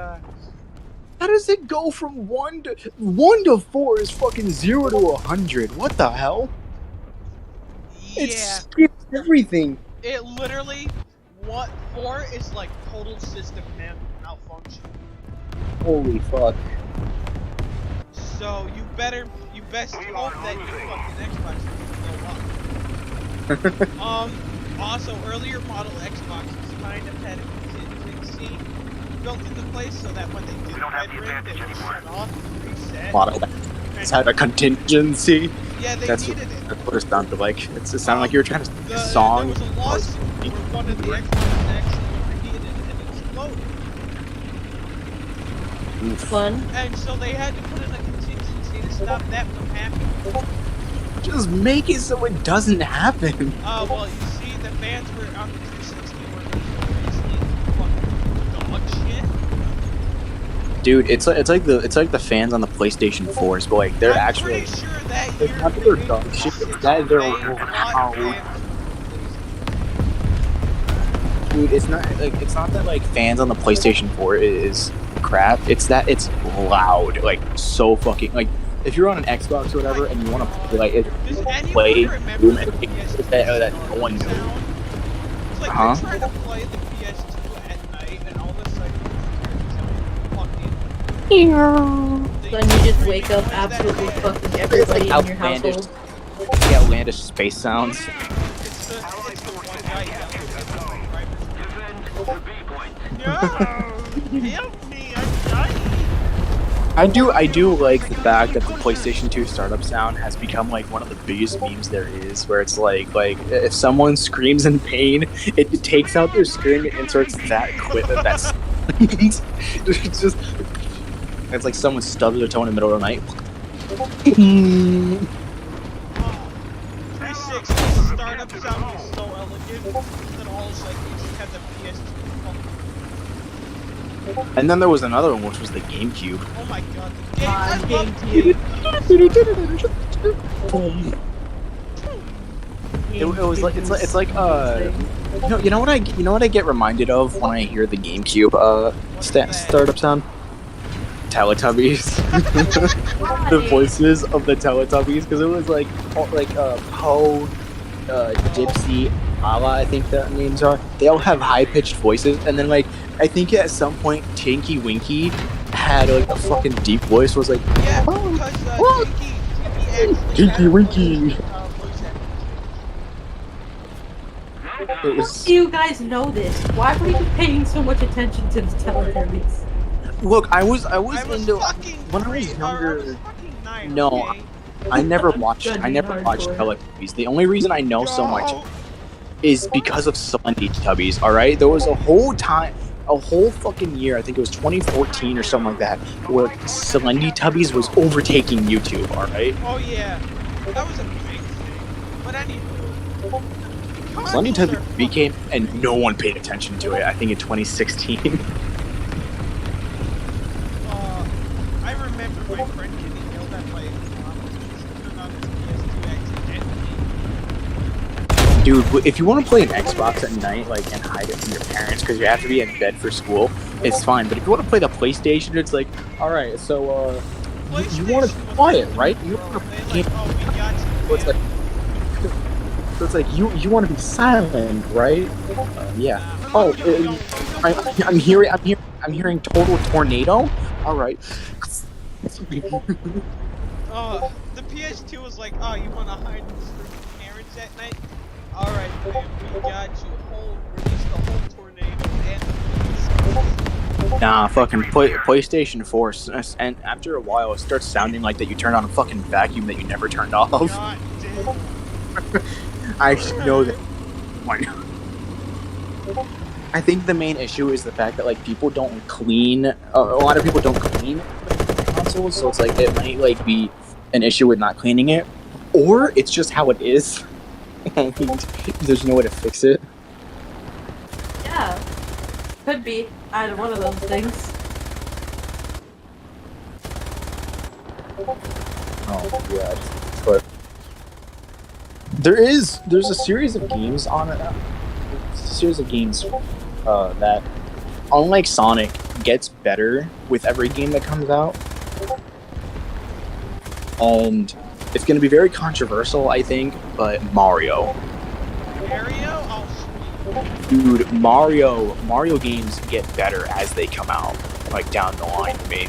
How does it go from 1 to 4 is fucking 0 to 100? What the hell? yeah, It skips everything. it literally 4 is like total system malfunction. Holy fuck. So you best hope that your fucking Xbox doesn't blow up. Also, earlier model Xboxes kind of had a contingency built into place so that when they did red ring, they would shut off and reset. Model X had a contingency. Yeah, they That's needed it. that's what it sounded like. It sounded like you were trying to sing a There song. was a lawsuit where one of the Xboxes actually overheated and exploded. Fun. And so they had to put in a contingency to stop that from happening. Just make it so it doesn't happen. Well, you see, the fans were on the 360 were notoriously fucking dog shit. Dude, it's like the fans on the PlayStation 4s, but like they're I'm actually pretty sure that it's year not that the they're big dog shit, message it's that they're they brought loud. fans Dude, it's not that like fans on the PlayStation 4 is crap. It's that it's loud, like so fucking like if you're on an Xbox or whatever and you want to play like Does anyone play remember Doom the and PS2 that no one knows. sound? It's like Huh? you're trying to play the PS2 at night and all of a sudden you hear fucking Then you just wake up absolutely fucking everybody in your outlandish, household. the outlandish space sounds. It's the one guy yelling at the No! Help me, I'm dying! I do like the fact that the PlayStation 2 startup sound has become like one of the biggest memes there is, where it's like if someone screams in pain, it takes out their scream and inserts that that's it's just it's like someone stubs their toe in the middle of the night. 360 startup sound is so elegant that all of a sudden you just have the PS2 fucking. And then there was another one, which was the GameCube. Oh my god, the game, I love It was like it's like you know what I get reminded of when I hear the GameCube startup sound? Teletubbies. The voices of the Teletubbies, because it was like Poe, Dipsy, Ala, I think the names are. They all have high pitched voices, and then like I think at some point Tinky Winky had like a fucking deep voice. Was like yeah, because Tinky Winky. It was. Do you guys know this? Why were you paying so much attention to the Teletubbies? Look, I was into fucking when I was 3, younger. I was fucking 9, No, okay? I never watched Teletubbies. The only reason I know so much is because of Slendy Tubbies. All right, there was a whole fucking year. I think it was 2014 or something like that, where Slendy Tubbies was overtaking YouTube. All right. Oh yeah, that was a big thing. But anyway, Slendy Tubbies became, and no one paid attention to it. I think in 2016. I remember my friend getting yelled at by his mom because he turned on his PS2 accidentally. Dude, if you want to play an Xbox at night, like, and hide it from your parents because you have to be in bed for school, it's fine. But if you want to play the PlayStation, it's like, all right, so you want to be quiet, right? You want to we got you. So it's like, you want to be silent, right? Yeah. Oh, I'm hearing total tornado. All right. The PS2 was like, oh, you want to hide from your parents at night? All right, man, we got you. Release the whole tornado and. Nah, fucking PlayStation 4, and after a while, it starts sounding like that you turned on a fucking vacuum that you never turned off. God damn. I know that. I think the main issue is the fact that like people don't clean. A lot of people don't clean consoles, so it's like it might like be an issue with not cleaning it, or it's just how it is. And there's no way to fix it. Yeah, could be either one of those things. Oh god. But there's a series of games on it. That, unlike Sonic, gets better with every game that comes out. And it's going to be very controversial, I think, but Mario. Mario? Oh, sweet. Dude, Mario games get better as they come out, like down the line to me.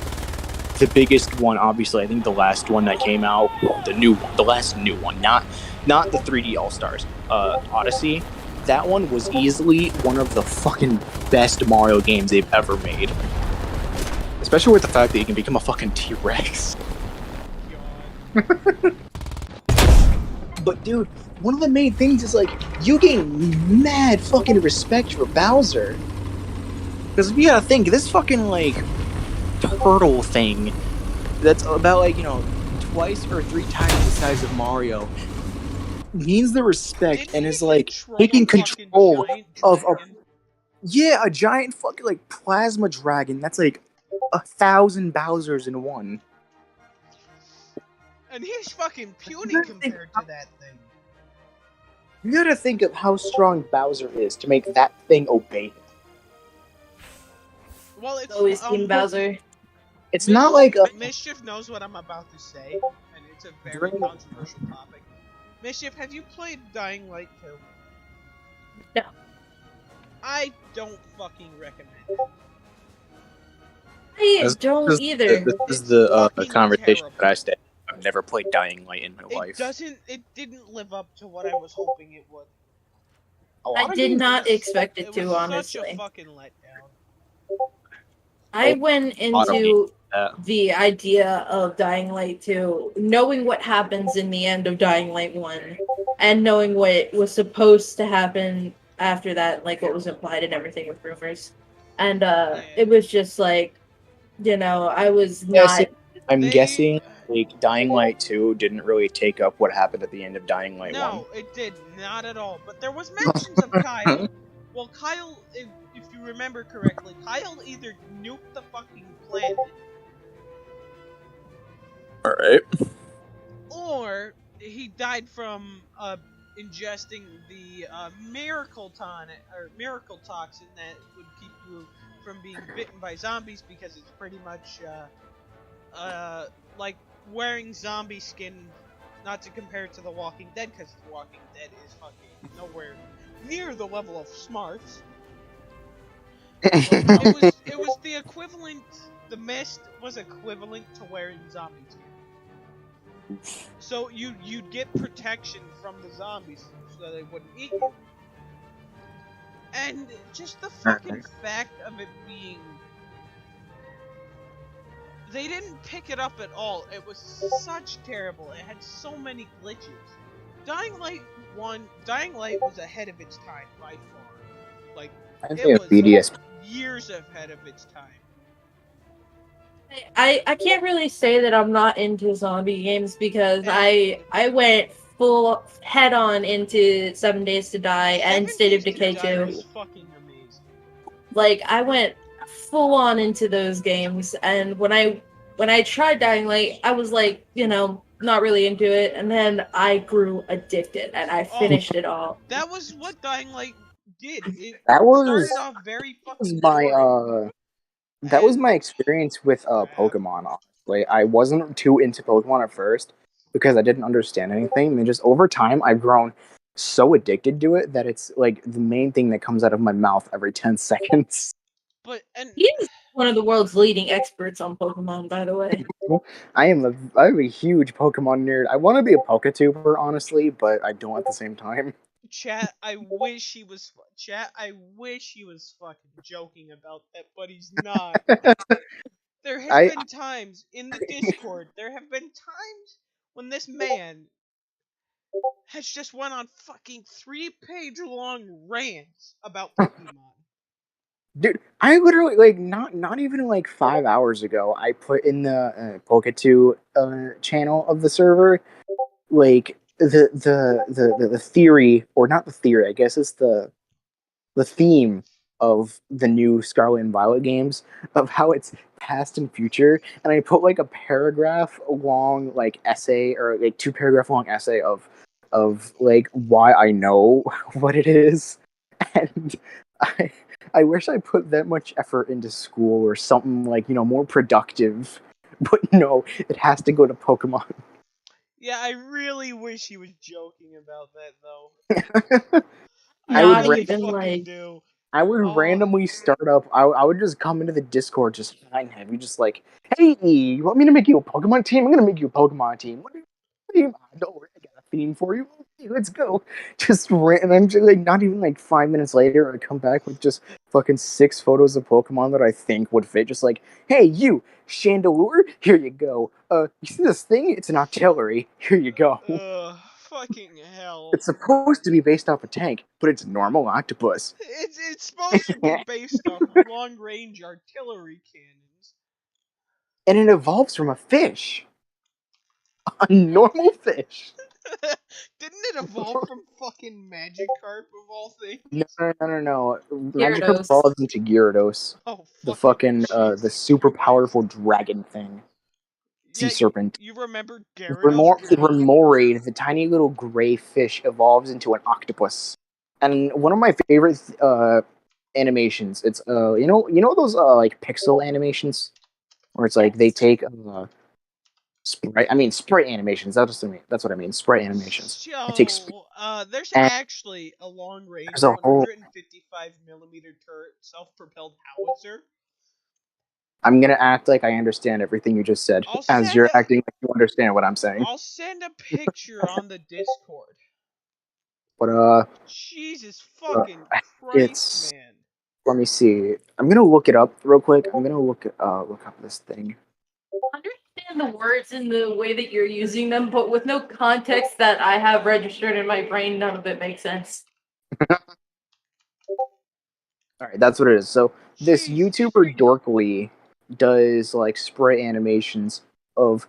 The biggest one, obviously, I think the last one that came out, the last new one, not the 3D All-Stars, Odyssey. That one was easily one of the fucking best Mario games they've ever made. Especially with the fact that you can become a fucking T-Rex. God. But dude, one of the main things is like you gain mad fucking respect for Bowser. Because if you gotta think, this fucking like turtle thing that's about like, twice or three times the size of Mario means the respect Didn't and he is like control taking a fucking control giant of dragon? a giant fucking like plasma dragon that's like 1,000 Bowsers in one. And he's fucking puny compared to that thing. You gotta think of how strong Bowser is to make that thing obey him. Well, it's Always Team Bowser. It's not like Mischief knows what I'm about to say, and it's a very During- controversial topic. Mischief, have you played Dying Light 2? No. I don't fucking recommend it. I don't either. This is It's the fucking conversation terrible. that I stay. I've never played Dying Light in my life. It didn't live up to what I was hoping it would. I did not expect it was to, honestly. such a fucking letdown. I went into the idea of Dying Light 2, knowing what happens in the end of Dying Light 1, and knowing what was supposed to happen after that, like what was implied and everything with rumors. And it was just like, I was not... I'm guessing like Dying Light 2 didn't really take up what happened at the end of Dying Light 1. No, it did not at all. But there was mentions of Kyle. Well, Kyle, if you remember correctly, Kyle either nuked the fucking planet, Alright. or he died from ingesting the miracle toxin that would keep you from being bitten by zombies, because it's pretty much like wearing zombie skin. Not to compare it to The Walking Dead, because The Walking Dead is fucking nowhere near the level of smarts. It was the equivalent. The mist was equivalent to wearing zombie skin. So you'd get protection from the zombies so they wouldn't eat you. And just the fucking fact of it being... They didn't pick it up at all. It was such terrible. It had so many glitches. Dying Light was ahead of its time by far. Like, it was BDS. Years ahead of its time. I can't really say that I'm not into zombie games, because I went full head on into 7 Days to Die and State of Decay 2. Was fucking amazing. Like, I went full on into those games, and when I tried Dying Light, I was like, not really into it, and then I grew addicted and I finished it all. That was what Dying Light did. That started off very fucking boring. That was my experience with Pokemon, honestly. I wasn't too into Pokemon at first because I didn't understand anything, and just over time I've grown so addicted to it that it's like the main thing that comes out of my mouth every 10 seconds. He's one of the world's leading experts on Pokemon, by the way. I'm a huge Pokemon nerd. I want to be a Pokatuber, honestly, but I don't at the same time. Chat, I wish he was fucking joking about that, but he's not. There have been times in the Discord, when this man has just went on fucking 3-page long rants about Pokemon. Dude, I literally, like, not even like 5 hours ago, I put in the Pokatu channel of the server, like, the theory, or not the theory, I guess it's the theme of the new Scarlet and Violet games, of how it's past and future, and I put like a paragraph long like essay, or like 2-paragraph long essay of like why I know what it is, and I wish I put that much effort into school or something like, more productive, but no, it has to go to Pokemon. Yeah, I really wish he was joking about that, though. I would randomly start up. I would just come into the Discord, just have you just like, hey, you want me to make you a Pokemon team? I'm gonna make you a Pokemon team. What team? Don't worry, I got a theme for you. Okay, let's go. Just and I'm just like, not even like 5 minutes later, I come back with just fucking 6 photos of Pokemon that I think would fit. Just like, hey, you Chandelure, here you go. You see this thing? It's an Octillery. Here you go. Fucking hell. It's supposed to be based off a tank, but it's a normal octopus. It's supposed to be based off long-range artillery cannons. And it evolves from a fish. A normal fish. Didn't it evolve from fucking Magikarp of all things? No. Magikarp Gyarados. evolves into Gyarados. Oh, The fucking the Jesus super Christ. powerful dragon thing. Sea Yeah, serpent. you remember The Gyarados? Remoraid, the tiny little gray fish, evolves into an octopus. And one of my favorite animations, it's you know those like pixel animations where it's like they take sprite animations. That's what I mean. Sprite animations. I take So, there's and actually a long-range there's a whole. 155mm turret self-propelled howitzer. I'm gonna act like I understand everything you just said, I'll as send you're a, acting like you understand what I'm saying. I'll send a picture on the Discord. But Jesus fucking Christ, it's. man. Let me see. I'm gonna look it up real quick. I'm gonna look up this thing. Understand the words in the way that you're using them, but with no context that I have registered in my brain, none of it makes sense. All right, that's what it is. So this Jesus. YouTuber Dorkly does like spray animations of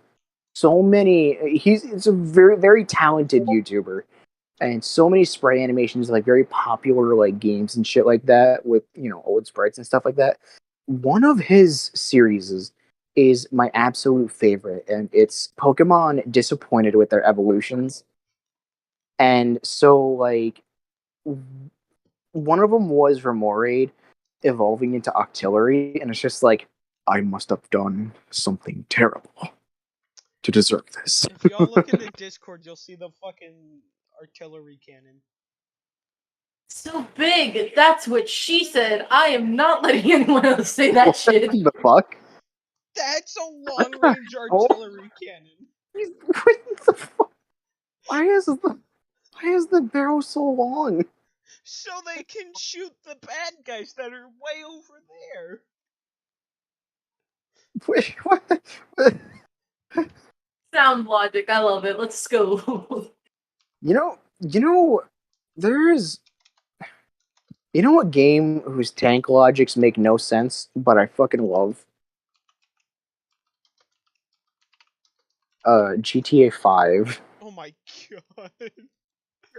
so many. It's a very talented YouTuber, and so many spray animations, like very popular like games and shit like that with old sprites and stuff like that. One of his series is my absolute favorite, and it's Pokemon disappointed with their evolutions. And so like one of them was Remoraid evolving into Octillery, and it's just like, I must have done something terrible to deserve this. If y'all look in the Discord, you'll see the fucking artillery cannon. So big, that's what she said. I am not letting anyone else say that shit. What the fuck? That's a long-range artillery cannon. What the fuck? Why is the barrel so long? So they can shoot the bad guys that are way over there. Wait, what? Sound logic, I love it. Let's go. There's a game whose tank logics make no sense, but I fucking love. GTA 5. Oh my god.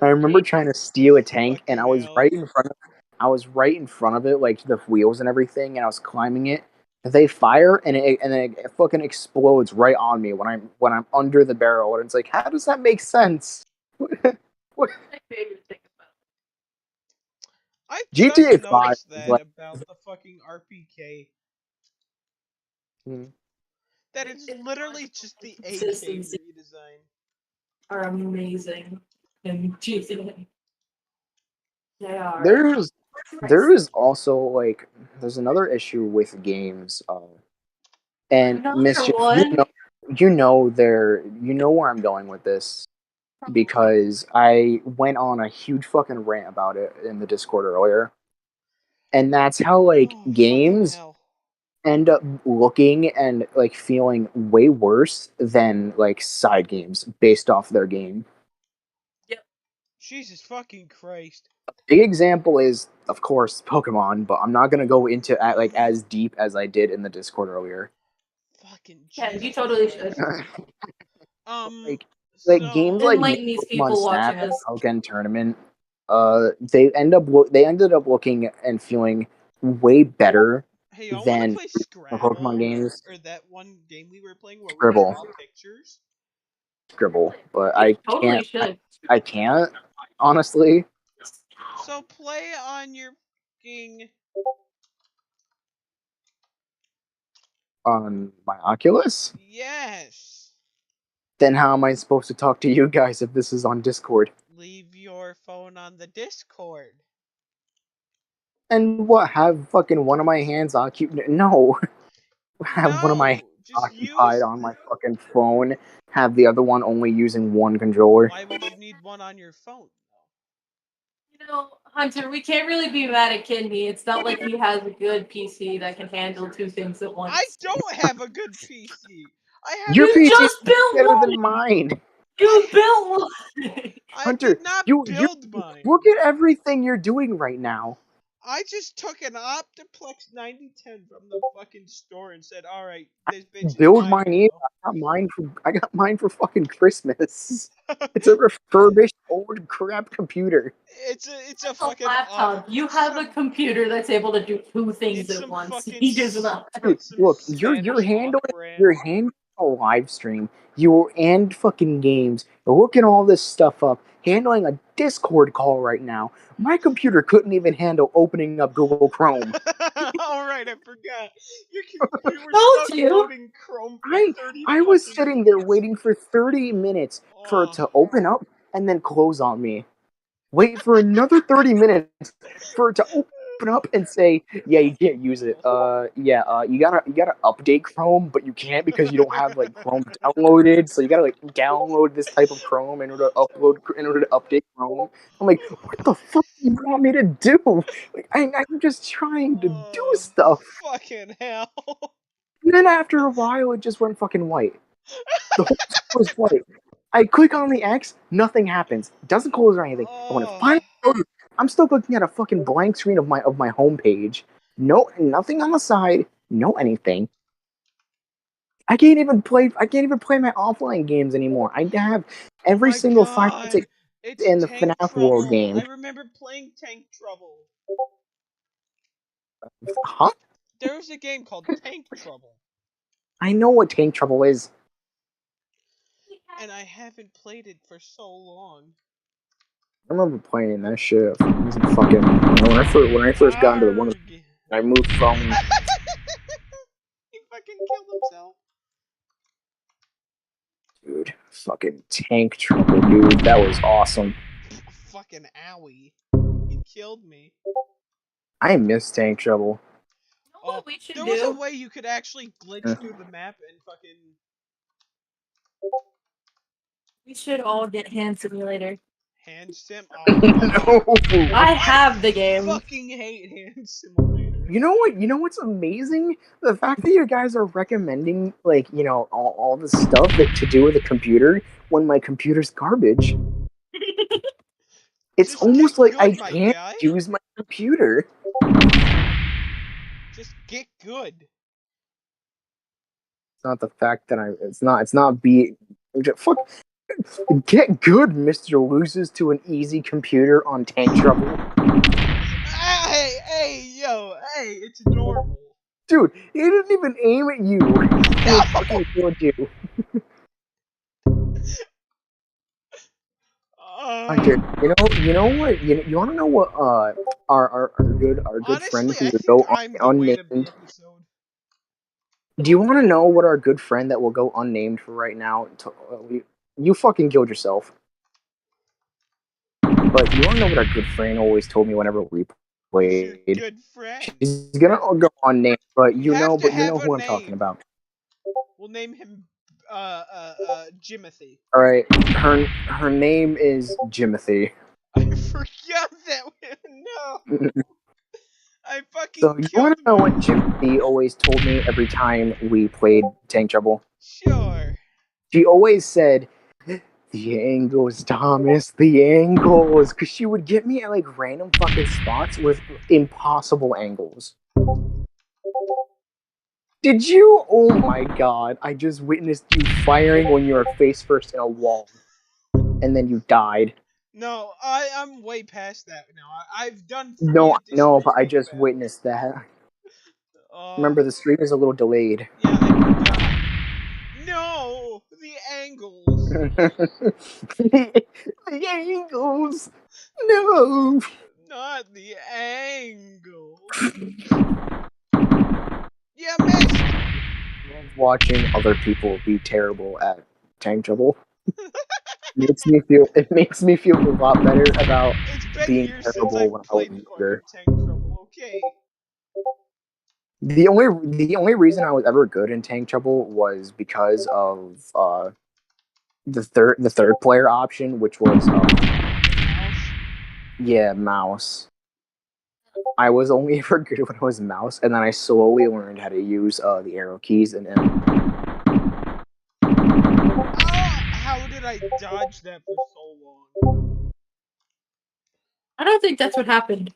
I remember trying to steal a tank, and I was Fucking right hell. in front of. I was right in front of it, like the wheels and everything, and I was climbing it. They fire, and it fucking explodes right on me when I'm under the barrel, and it's like, how does that make sense? What? My favorite thing about I GTA just 5 noticed is that like. about the fucking RPK. Hmm. That it's it. literally just the AK Consistency redesign. are amazing. And juicy. They are. There is also like there's another issue with games, and Another Mischief, one. you know where I'm going with this, because I went on a huge fucking rant about it in the Discord earlier. And that's how like Oh, fucking games hell. end up looking and like feeling way worse than like side games based off their game. Jesus fucking Christ. Big example is, of course, Pokemon, but I'm not gonna go into like as deep as I did in the Discord earlier. Fucking Yeah, Jesus you totally Christ. should. like games So like Enlighten these Pokemon people watching Snap and us. Pokken Tournament, they ended up looking and feeling way better hey, y'all want to than play the Pokemon Scrabble games. or that one game we were playing where we Scribble, draw pictures? but You totally should. I can't honestly. So play on your fucking. On my Oculus. Yes. Then how am I supposed to talk to you guys if this is on Discord? Leave your phone on the Discord. And what? Have fucking one of my hands occupied? No. Have one of my hands No, just occupied use. on my fucking phone. Have the other one only using one controller. Why would you need one on your phone? You know, Hunter, we can't really be mad at Kidney. It's not like he has a good PC that can handle two things at once. I don't have a good PC. I have. Your You PC is just built better one! than mine. You built one! Hunter, did not you build mine. look at everything you're doing right now. I just took an Optiplex 9010 from the fucking store and said, "All right, this bitch is Build mine mine either. I got mine for fucking Christmas. now." It's a refurbished old crap computer. it's a A fucking laptop. You it's have a some, computer that's able to do two things it's at some once. fucking He does not. Dude, it's some look, Spanish you're off-brand. handling a live stream, you and fucking games, you're looking all this stuff up, handling a Discord call right now. My computer couldn't even handle opening up Google Chrome. All right, I forgot. You were Told stuck you. loading Chrome for I 30 I was fucking sitting there minutes. waiting for 30 minutes for it Oh. to open up and then close on me. Wait for another 30 minutes for it to open up and say, "Yeah, you can't use it. You gotta update Chrome, but you can't because you don't have like Chrome downloaded. So you gotta like download this type of Chrome in order to update Chrome." I'm like, "What the fuck do you want me to do? Like, I'm just trying to do Oh, stuff." fucking hell. And then after a while, it just went fucking white. The whole screen was white. I click on the X, nothing happens. It doesn't close or anything. But when it Oh. finally closes, I'm still looking at a fucking blank screen of my home page. No, nothing on the side. No anything. I can't even play my offline games anymore. I have Oh every my single Final god. Fantasy It's in the Tank FNAF World Trouble. game. I remember playing Tank Trouble. Huh? There was a game called Tank Trouble, I know what Tank Trouble is. and I haven't played it for so long. I remember playing that shit. Fucking when I first got into the one, Arg. I moved from He fucking killed himself. dude, fucking Tank Trouble, dude. That was awesome. Fucking owie. He killed me. I miss Tank Trouble. You know Oh, what we should there was a do? way you could actually glitch through the map and fucking... We should all get Hand Simulator. Hand sim? Oh, fuck. No. I have the game. Fucking hate Hand Simulator. You know what? You know what's amazing? The fact that you guys are recommending, like, you know, all the stuff that to do with the computer when my computer's garbage. It's Just almost get like I good, my can't guy. use my computer. Just get good. It's not the fact that it's not be fuck. Get good, Mr. Loses to an easy computer on Tank Trouble. Hey, yo, hey, it's normal. Dude, he didn't even aim at you. He No! fucking killed you. Hunter, you know what? You want to know what our good friend Honestly, who I will think go I'm the weight of the unnamed. episode. Do you want to know what our good friend that will go unnamed for right now? You fucking killed yourself. But you want to know what our good friend always told me whenever we Who's your played? good friend? She's gonna go unnamed, but You have to have a who I'm talking name. about. We'll name him, Jimothy. All right, her name is Jimothy. I forgot that. No, I fucking So you want to know what Jimothy always told me every time we played Tank Trouble? Sure. She always said, "The angles, Thomas, the angles," because she would get me at like random fucking spots with impossible angles. Did you? Oh my god! I just witnessed you firing when you were face first in a wall, and then you died. No, I'm way past that now. I've done 3 No, of these no, but I streaming just battles. witnessed that. Remember, the stream is a little delayed. Yeah, I forgot. No, the angles. The angles. No. Not the angles. Yeah, missed. Watching other people be terrible at Tank Trouble it makes me feel a lot better about It's been being years since terrible I've when I was played fucking younger. Tank Trouble. Okay. The only reason I was ever good in Tank Trouble was because of the third player option, which was mouse. I was only ever good when I was mouse, and then I slowly learned how to use the arrow keys and How did I dodge that for so long? I don't think that's what happened.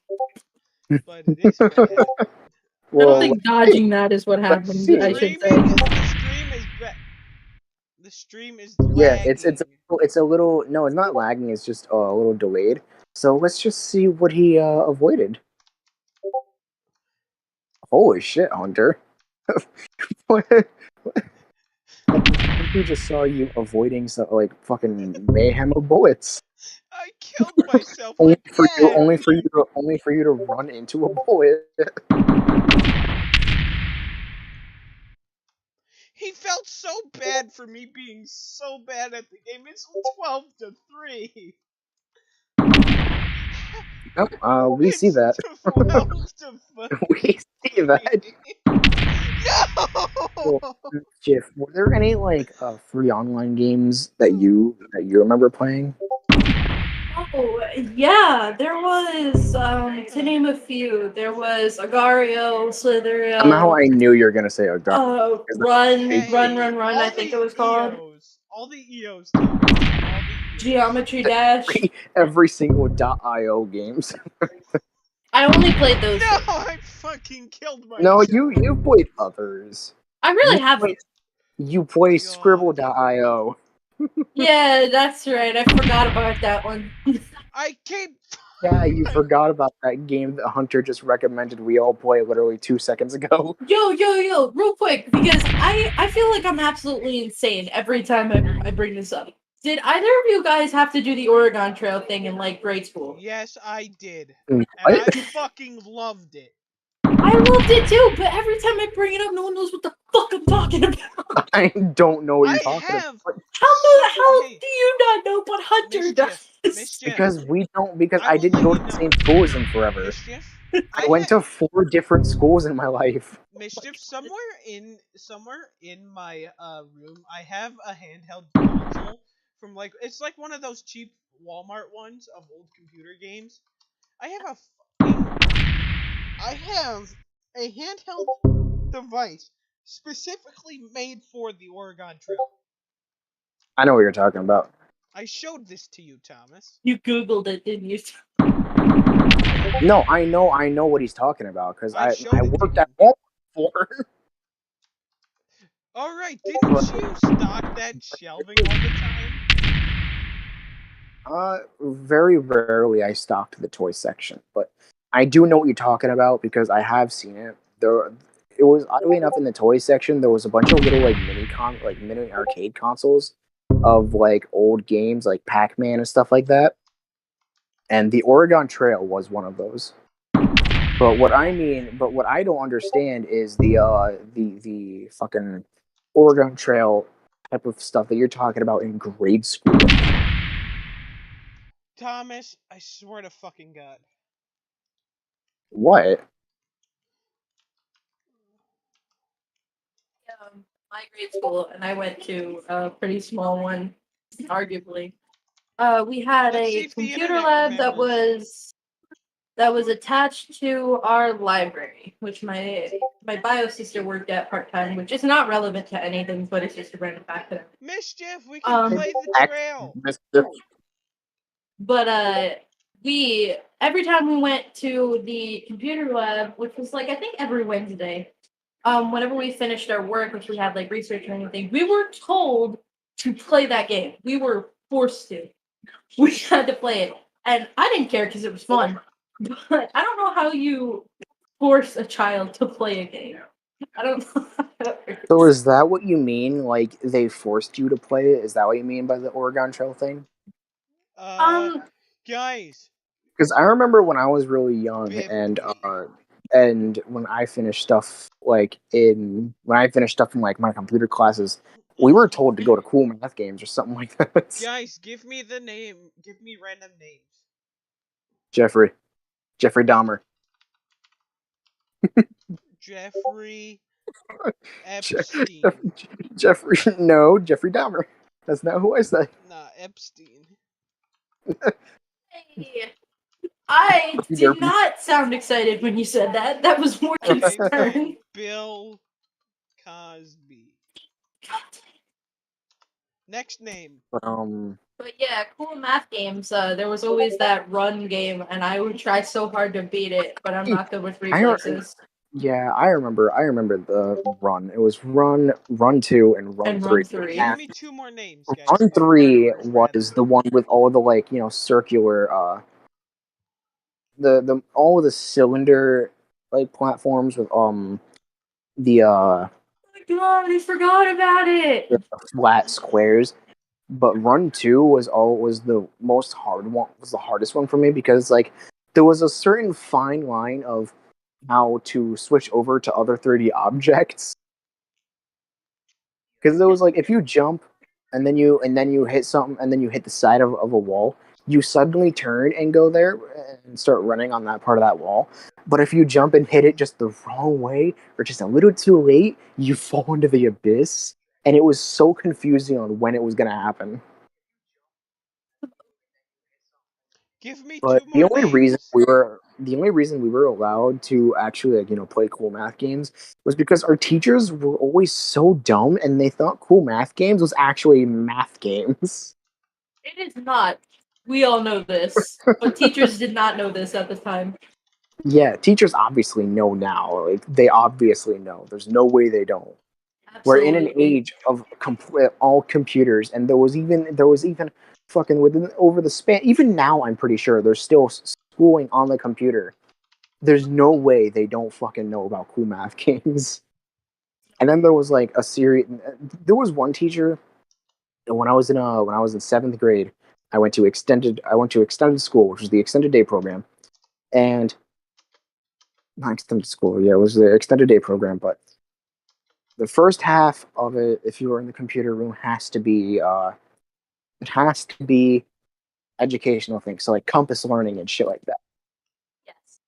But it is what happened. I Well, don't think dodging that is what happened. see. I should say. The stream is yeah, lagging. it's a little. No, it's not lagging. It's just a little delayed. So let's just see what he avoided. Holy shit, Hunter! What? We just saw you avoiding some like fucking mayhem of bullets. I killed myself Only again. for you to run into a bullet. He felt so bad for me being so bad at the game. It's 12-3. We see that. 12-3. We see that. No. Well, Jeff, were there any like free online games that you remember playing? Oh, yeah, there was, to name a few, there was Agario, Somehow Slitherio, I knew you were gonna say Agari. Run, I think it was called. All the EOs. Geometry Dash. Every single .io games. I only played those No, two. I fucking killed myself. No, you played others. I really haven't. You play God. Scribble.io. Yeah, that's right. I forgot about that one. I keep. Yeah, you forgot about that game that Hunter just recommended we all play literally 2 seconds ago. Yo, real quick, because I feel like I'm absolutely insane every time I bring this up. Did either of you guys have to do the Oregon Trail thing in like grade school? Yes, I did. What? And I fucking loved it. I loved it too, but every time I bring it up, no one knows what the fuck I'm talking about. I don't know what you're talking about. How the hell do you not know what Hunter does? Mischief. Because I didn't go to the same school as him forever. Mischief. I went to 4 different schools in my life. Mischief, somewhere in my room, I have a handheld console from it's like one of those cheap Walmart ones of old computer games. I have a handheld device specifically made for the Oregon Trail. I know what you're talking about. I showed this to you, Thomas. You Googled it, didn't you? No, I know what he's talking about because I worked at Walmart before. Alright, didn't you stock that shelving all the time? Very rarely I stocked the toy section, but I do know what you're talking about because I have seen it. It was oddly enough in the toy section. There was a bunch of little mini arcade consoles of like old games like Pac-Man and stuff like that. And the Oregon Trail was one of those. But what I don't understand is the fucking Oregon Trail type of stuff that you're talking about in grade school. Thomas, I swear to fucking God. What? My grade school, and I went to a pretty small one, arguably. We had a computer lab that was attached to our library, which my bio sister worked at part-time, which is not relevant to anything, but it's just a random fact that Mischief, we can play the trail. But we every time we went to the computer lab, which was like I think every Wednesday, whenever we finished our work, if we had like research or anything, we were told to play that game. We were forced to. We had to play it, and I didn't care because it was fun. But I don't know how you force a child to play a game. I don't know. So is that what you mean? Like they forced you to play it? Is that what you mean by the Oregon Trail thing? Guys. Because I remember when I was really young, and when I finished stuff in like my computer classes, we were told to go to cool math games or something like that. Guys, give me the name. Give me random names. Jeffrey Dahmer. Jeffrey Epstein. Jeffrey Dahmer. That's not who I said. Nah, Epstein. Hey, I did not sound excited when you said that. That was more concern. Bill Cosby. Next name. But yeah, cool math games. There was always that run game, and I would try so hard to beat it, but I'm not good with I re- reflexes. yeah, I remember. I remember the run. It was run 2 and run And run 3. three. Give And me 2 more names, guys. run My brain 3 is was the rattling. one with all the like circular the all of the cylinder like platforms with the Oh my god, I forgot about the it. flat squares. But run 2 was the most hard one, was the hardest one for me, because like there was a certain fine line of how to switch over to other 3D objects, because it was like if you jump and then you hit something and then you hit the side of a wall, you suddenly turn and go there and start running on that part of that wall. But if you jump and hit it just the wrong way or just a little too late, you fall into the abyss. And it was so confusing on when it was going to happen. Give me But two more names. the only reason we were allowed to actually like, play cool math games was because our teachers were always so dumb and they thought cool math games was actually math games. It is not. We all know this, but teachers did not know this at the time. Yeah, teachers obviously know now. Like they obviously know. There's no way they don't. We're in an Absolutely. age of all computers, and there was even fucking within over the span. Even now, I'm pretty sure there's still schooling on the computer. There's no way they don't fucking know about cool math games. And then there was like a series. There was one teacher when I was in seventh grade. I went to extended school, which was the extended day program, and not extended school. Yeah, it was the extended day program. But the first half of it, if you were in the computer room, it has to be educational things, so like compass learning and shit like that, Yes.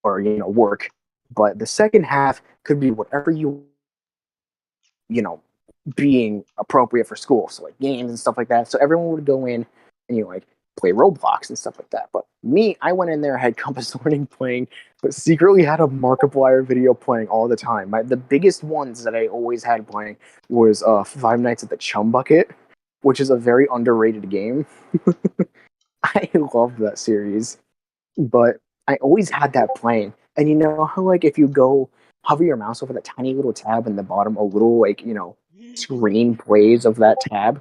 or work. But the second half could be whatever you know being appropriate for school, so like games and stuff like that. So everyone would go in and like play Roblox and stuff like that. But me, I went in there, had Compass Learning playing, but secretly had a Markiplier video playing all the time. The biggest ones that I always had playing was Five Nights at the Chum Bucket, which is a very underrated game. I love that series, but I always had that playing. And you know how like if you go hover your mouse over that tiny little tab in the bottom, a little like screen plays of that tab.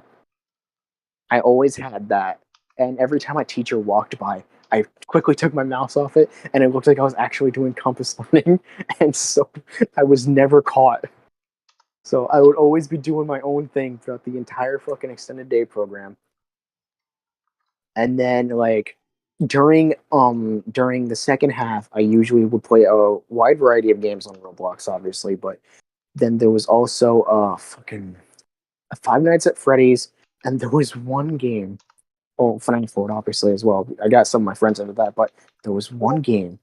I always had that, and every time a teacher walked by, I quickly took my mouse off it, and it looked like I was actually doing compass learning, and so I was never caught. So I would always be doing my own thing throughout the entire fucking extended day program, and then like during the second half, I usually would play a wide variety of games on Roblox, obviously, but then there was also fucking Five Nights at Freddy's, and there was one game. Oh, Final Four, obviously, as well. I got some of my friends into that, but there was one game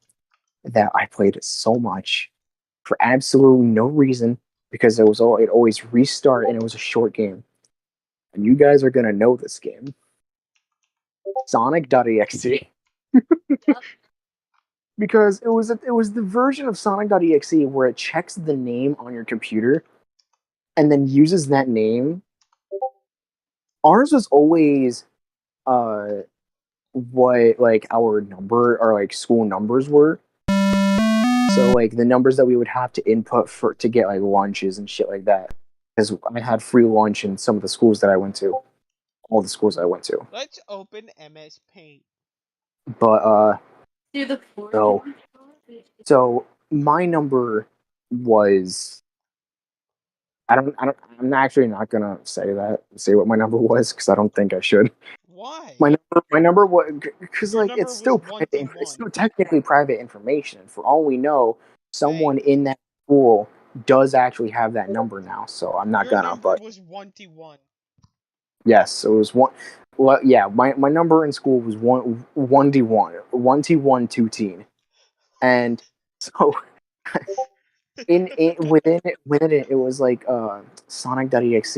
that I played so much for absolutely no reason, because it always restart and it was a short game. And you guys are gonna know this game, Sonic.exe, Yep. because it was the version of Sonic.exe where it checks the name on your computer and then uses that name. Ours was always uh what like our number or like school numbers were. So like the numbers that we would have to input for to get like lunches and shit like that. Because I had free lunch in some of the schools that I went to, all the schools I went to. Let's open MS Paint. But Do the four. so so my number was I'm actually not gonna say what my number was, because I don't think I should. Why? My number was because Your like number was it's 1D1. still technically private information. For all we know, Hey, someone in that school does actually have that number now. So I'm not your gonna. number But was 1D1. yes, it was one. Well, yeah, my number in school was one D1 two teen, and so in within it was like Sonic.exe.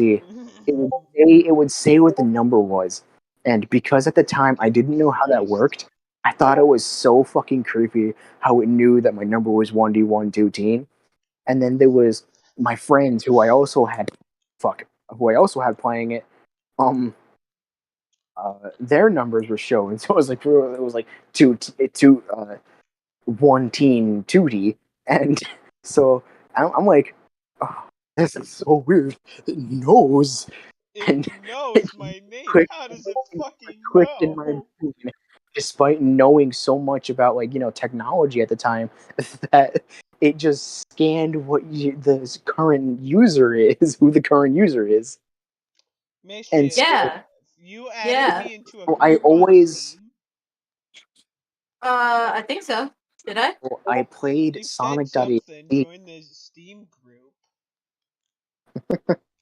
It would say what the number was, and because at the time I didn't know how that Christ. worked, I thought it was so fucking creepy how it knew that my number was 1D1 two teen. And then there was my friends who I also had playing it. Um, their numbers were showing. So it was like two one teen tootie, and so I'm like, oh, this is so weird. It knows, It and knows my name. clicked, How does it fucking clicked in my know? brain, despite knowing so much about technology at the time, that it just scanned the current user is, who the current user is, and Mischief, so Yeah. you added Yeah. me into a I group on always Steam. I think so. Did I? I played You said something. Sonic.exe. Join the Steam group.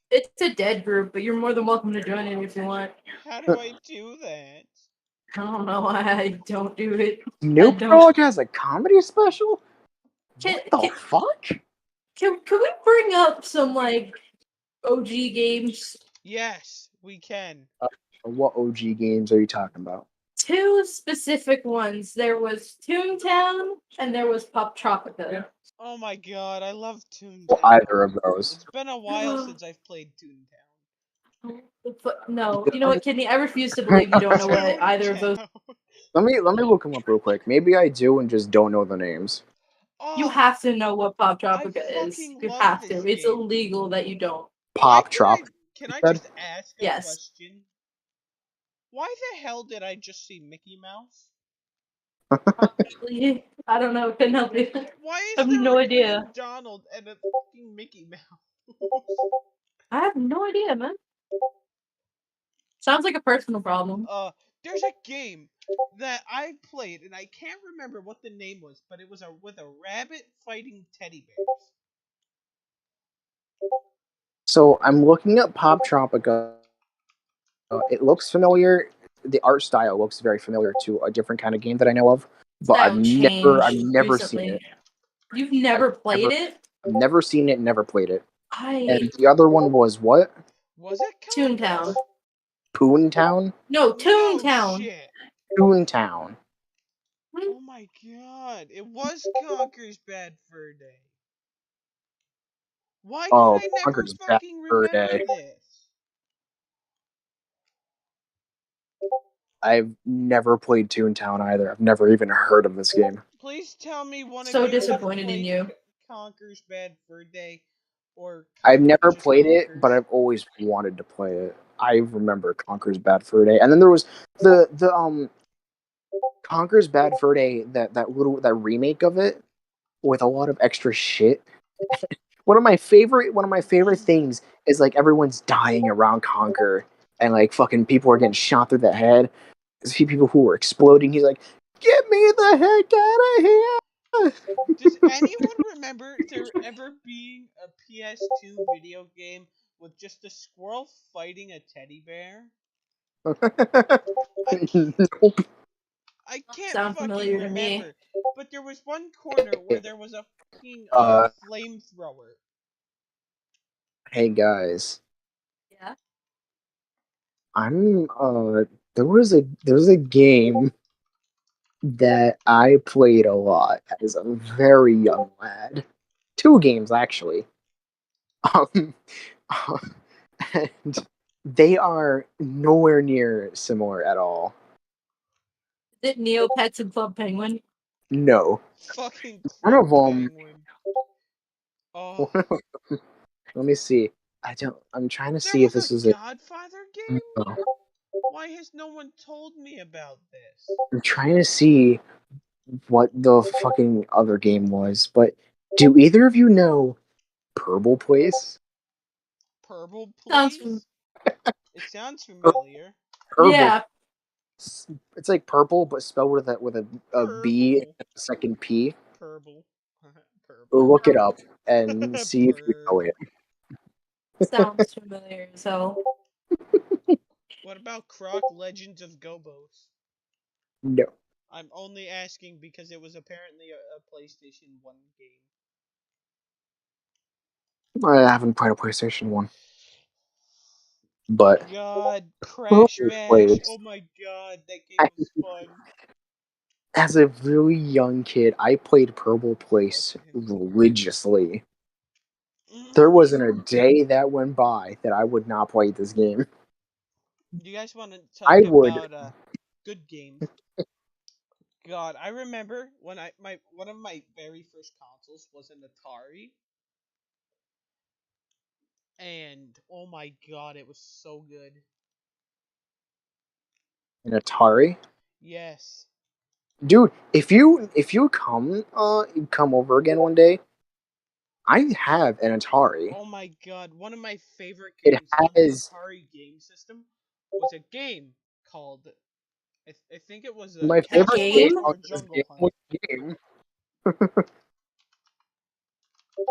It's a dead group, but you're more than welcome to join it if you want. How do I do that? I don't know why I don't do it. Snoop don't- Dogg has a comedy special? Can, What the fuck? can we bring up some OG games? Yes, we can. What OG games are you talking about? Two specific ones. There was Toontown and there was Pop Tropica. Oh my god, I love Toontown. Either of those. It's been a while since I've played Toontown. No, you know what, Kidney? I refuse to believe you don't know what either of those. Toontown. Let me look them up real quick. Maybe I do and just don't know the names. You Oh, have to know what Pop I Tropica is. fucking You love have this to. It's game. illegal that you don't. Pop Trop. Can I said? just ask a Yes. question? Why the hell did I just see Mickey Mouse? Honestly, I don't know. Couldn't help you. Why I is have there no a idea. Green Donald and a fucking Mickey Mouse? I have no idea, man. Sounds like a personal problem. There's a game that I played and I can't remember what the name was, but it was with a rabbit fighting teddy bears. So I'm looking at Pop Tropica. It looks familiar. The art style looks very familiar to a different kind of game that I know of, but I've never seen it. You've never played it? I've never seen it, never played it. I And the other one was what? Was it Conker's? Toontown. Poontown? No, No Toontown. shit. Toontown. Oh my god, it was Conker's Bad Fur Day. Why could Oh, I never Conker's Bad fucking Fur remember Day. this? I've never played Toontown either. I've never even heard of this game. Please tell me one So of you disappointed have in played you. Conker's Bad Fur Day, or I've never just played it, but Conker's. I've always wanted to play it. I remember Conker's Bad Fur Day, and then there was the Conker's Bad Fur Day, that remake of it with a lot of extra shit. One of my favorite things is like everyone's dying around Conker, and like fucking people are getting shot through the head. There's people who are exploding. He's like, "Get me the heck out of here!" Does anyone remember there ever being a PS2 video game with just a squirrel fighting a teddy bear? Nope. I can't Sound fucking familiar to me. remember. But there was one corner where there was a fucking flamethrower. Hey guys, Yeah. I'm there was a game that I played a lot as a very young lad. Two games actually. Um, and they are nowhere near similar at all. Is it Neopets and Club Penguin? No. Fucking One Club of them. Penguin. Oh. Let me see. I'm trying to There see if was this a is it. Godfather game? Why has no one told me about this? I'm trying to see what the fucking other game was, but do either of you know Purple Place? Purple, Sounds please? It sounds familiar. Purple. Yeah. It's like purple, but spelled with a B and Purple. a second P. Purple. Purple. Look it up and see if you know it. Sounds familiar as hell. What about Croc Legends of Gobos? No. I'm only asking because it was apparently a PlayStation 1 game. I haven't played a PlayStation 1. But God, Crash Purple Bash. Place. Oh my god, that game was fun. As a really young kid, I played Purple Place religiously. There wasn't a day that went by that I would not play this game. You guys want to I talk would. about good games? God, I remember when my one of my very first consoles was an Atari, and oh my god, it was so good. An Atari. Yes. Dude, if you come over again one day, I have an Atari. Oh my god, one of my favorite It games on the has Atari game system was a game called I think it was my A favorite Castle game Hunt game? on or this Jungle game Hunt. was game.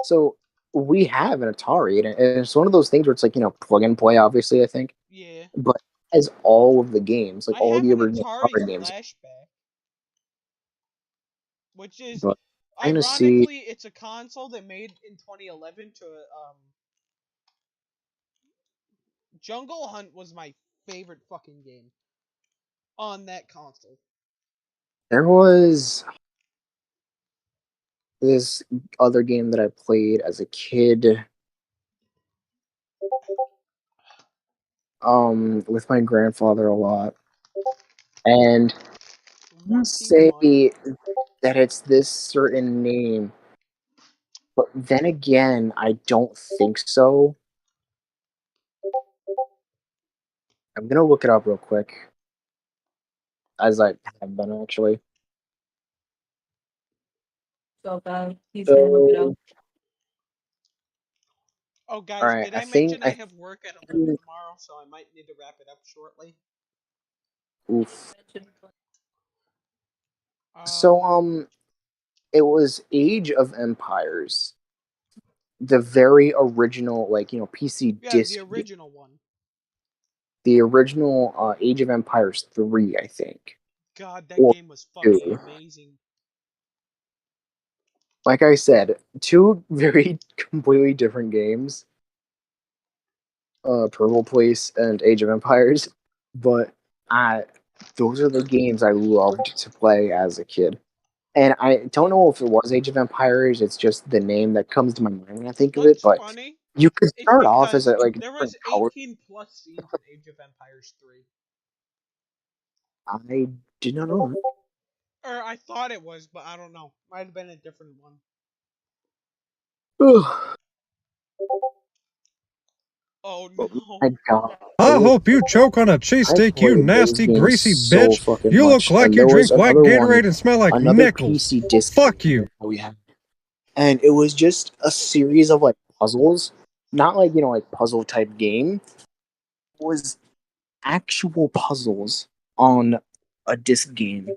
So we have an Atari, and it's one of those things where it's like plug and play. Obviously, I think, Yeah. but it has all of the games, like I all have the an original Atari Atari games. Flashback, which is But trying to see, ironically it's a console they made in 2011 to Jungle Hunt was my favorite fucking game on that console. there was this other game that I played as a kid, with my grandfather a lot, and you Monkey say One. that it's this certain name, but then again, I don't think so. I'm gonna look it up real quick, as I have been actually. So he's gonna look it up. So, Oh all guys, right, did I I think mention I have work at 11 tomorrow, so I might need to wrap it up shortly? oof. So, Um, it was Age of Empires, the very original, like PC yeah, the disc game. original one. The original Age of Empires 3, I think, God, that or game was fucking 2. amazing. Like I said, two very completely different games, Purple Place and Age of Empires, but I those are the games I loved to play as a kid. And I don't know if it was Age of Empires, it's just the name that comes to my mind when I think of it, What's but funny you could is start off as because a there different was color. 18 plus scenes in Age of Empires 3. I did not know Or I thought it was, but I don't know. Might have been a different one. that. Oh But no. my god, I hope you choke on a I cheesesteak, you played those nasty, games greasy so bitch. fucking You look much. like And you there was drink white another one, Gatorade and smell like another nickels. PC disc Fuck you. that we had, and it was just a series of like puzzles, not like like puzzle type game. It was actual puzzles on a disc game,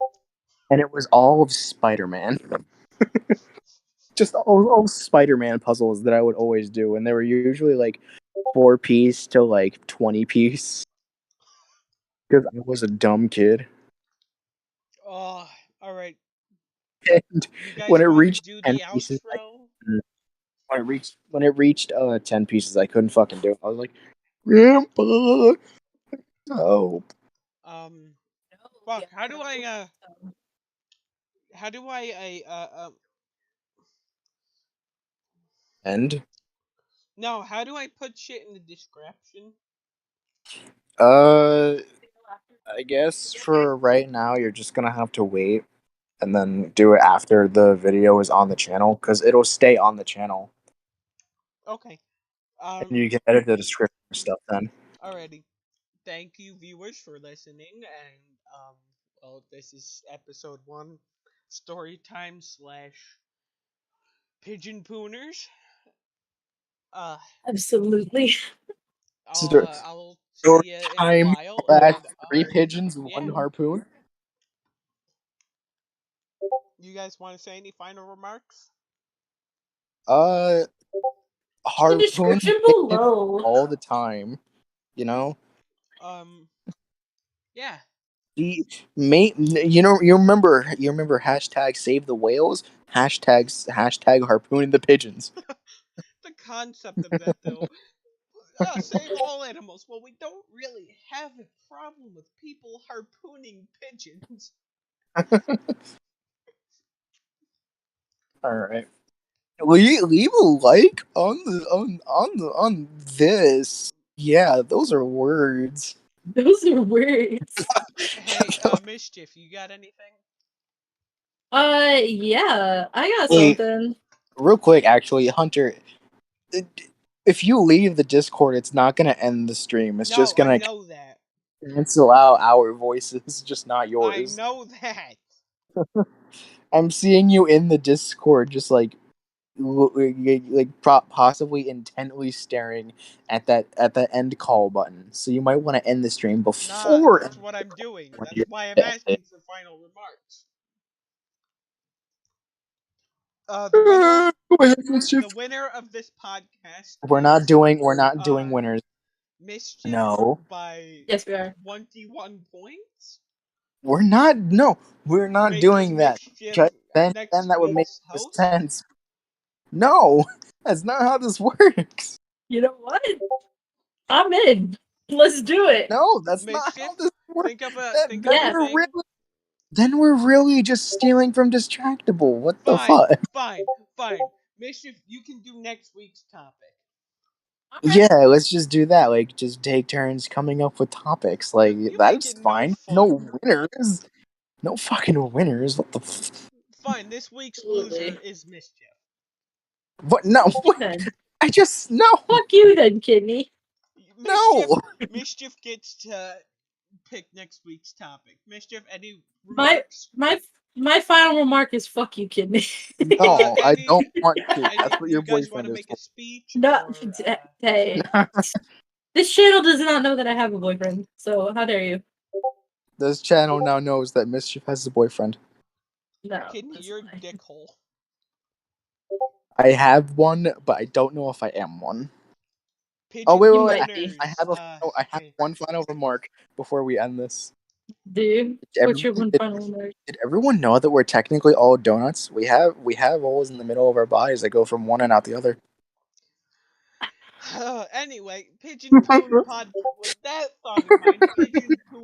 and it was all of Spider-Man. Just all Spider-Man puzzles that I would always do, and they were usually like 4 piece to like 20 piece because I was a dumb kid. Oh, alright. And You when guys it want to reached do ten the pieces, outro? when it reached 10 pieces, I couldn't fucking do it. I was like, Grandpa, oh. Fuck, how do And no, how do I put shit in the description? uh, I guess for right now, you're just gonna have to wait and then do it after the video is on the channel because it'll stay on the channel Okay. and you can edit the description and stuff then. Alrighty. Thank you, viewers, for listening, and well, this is episode 1, story time slash Pigeon Pooners. Uh, Absolutely. I'll Story see you in a time while, slash and three pigeons, one yeah. harpoon. You guys want to say any final remarks? Uh, The harpoon description pigeons below. all the time. You know, Yeah. you remember hashtag save the whales, hashtag harpooning the pigeons. The concept of that, though. Save all animals. Well, we don't really have a problem with people harpooning pigeons. All right. Leave a like on this. Yeah, those are words. Those are words. Hey, Mischief, you got anything? Yeah, I got Hey. something. Real quick, actually, Hunter, if you leave the Discord, it's not gonna end the stream. It's No, just I gonna know that. cancel out our voices, just not I yours. know that. I'm seeing you in the Discord, just like possibly intently staring at that end call button. So you might want to end the stream Nah, before. that's what I'm doing. when That's you're- why I'm asking for final remarks. The winner of this podcast We're not is doing winners. Mischief No, by Yes, we are. 21 points. we're not. No, we're not Making doing that. Mischief Then next that would make week's host. sense. No, that's not how this works. You know what? I'm in. Let's do it. No, that's not Mischief, how this works. think of a Then thing. then we're really just stealing from Distractable. What the Fine, fuck? fine. Mischief, you can do next week's topic. Okay. Yeah, let's just do that. Like, just take turns coming up with topics. Like, You make that's it no fine. fun. No winners. No fucking winners. What the? Fine, this week's Absolutely. loser is Mischief. What? No. What? Then. I just no. Fuck you then, kidney. No. Mischief gets to pick next week's topic. Mischief, any My remarks? my final remark is fuck you, kidney. No, I Any- don't want to. That's what you your guys want boyfriend to is make for. a speech? No, Or, hey. This channel does not know that I have a boyfriend, so how dare you? This channel now knows that Mischief has a boyfriend. No. Kidney, that's you're a fine. dickhole. I have one, but I don't know if I am one. Pigeon Oh wait, You wait, might wait. be. I have I have one final remark before we end this. Do you? What's your one final remark? Did everyone know that we're technically all donuts? We have holes in the middle of our bodies that go from one end out the other. Anyway, Pigeon Poon Pod. With that thought in mind, Pigeon Poon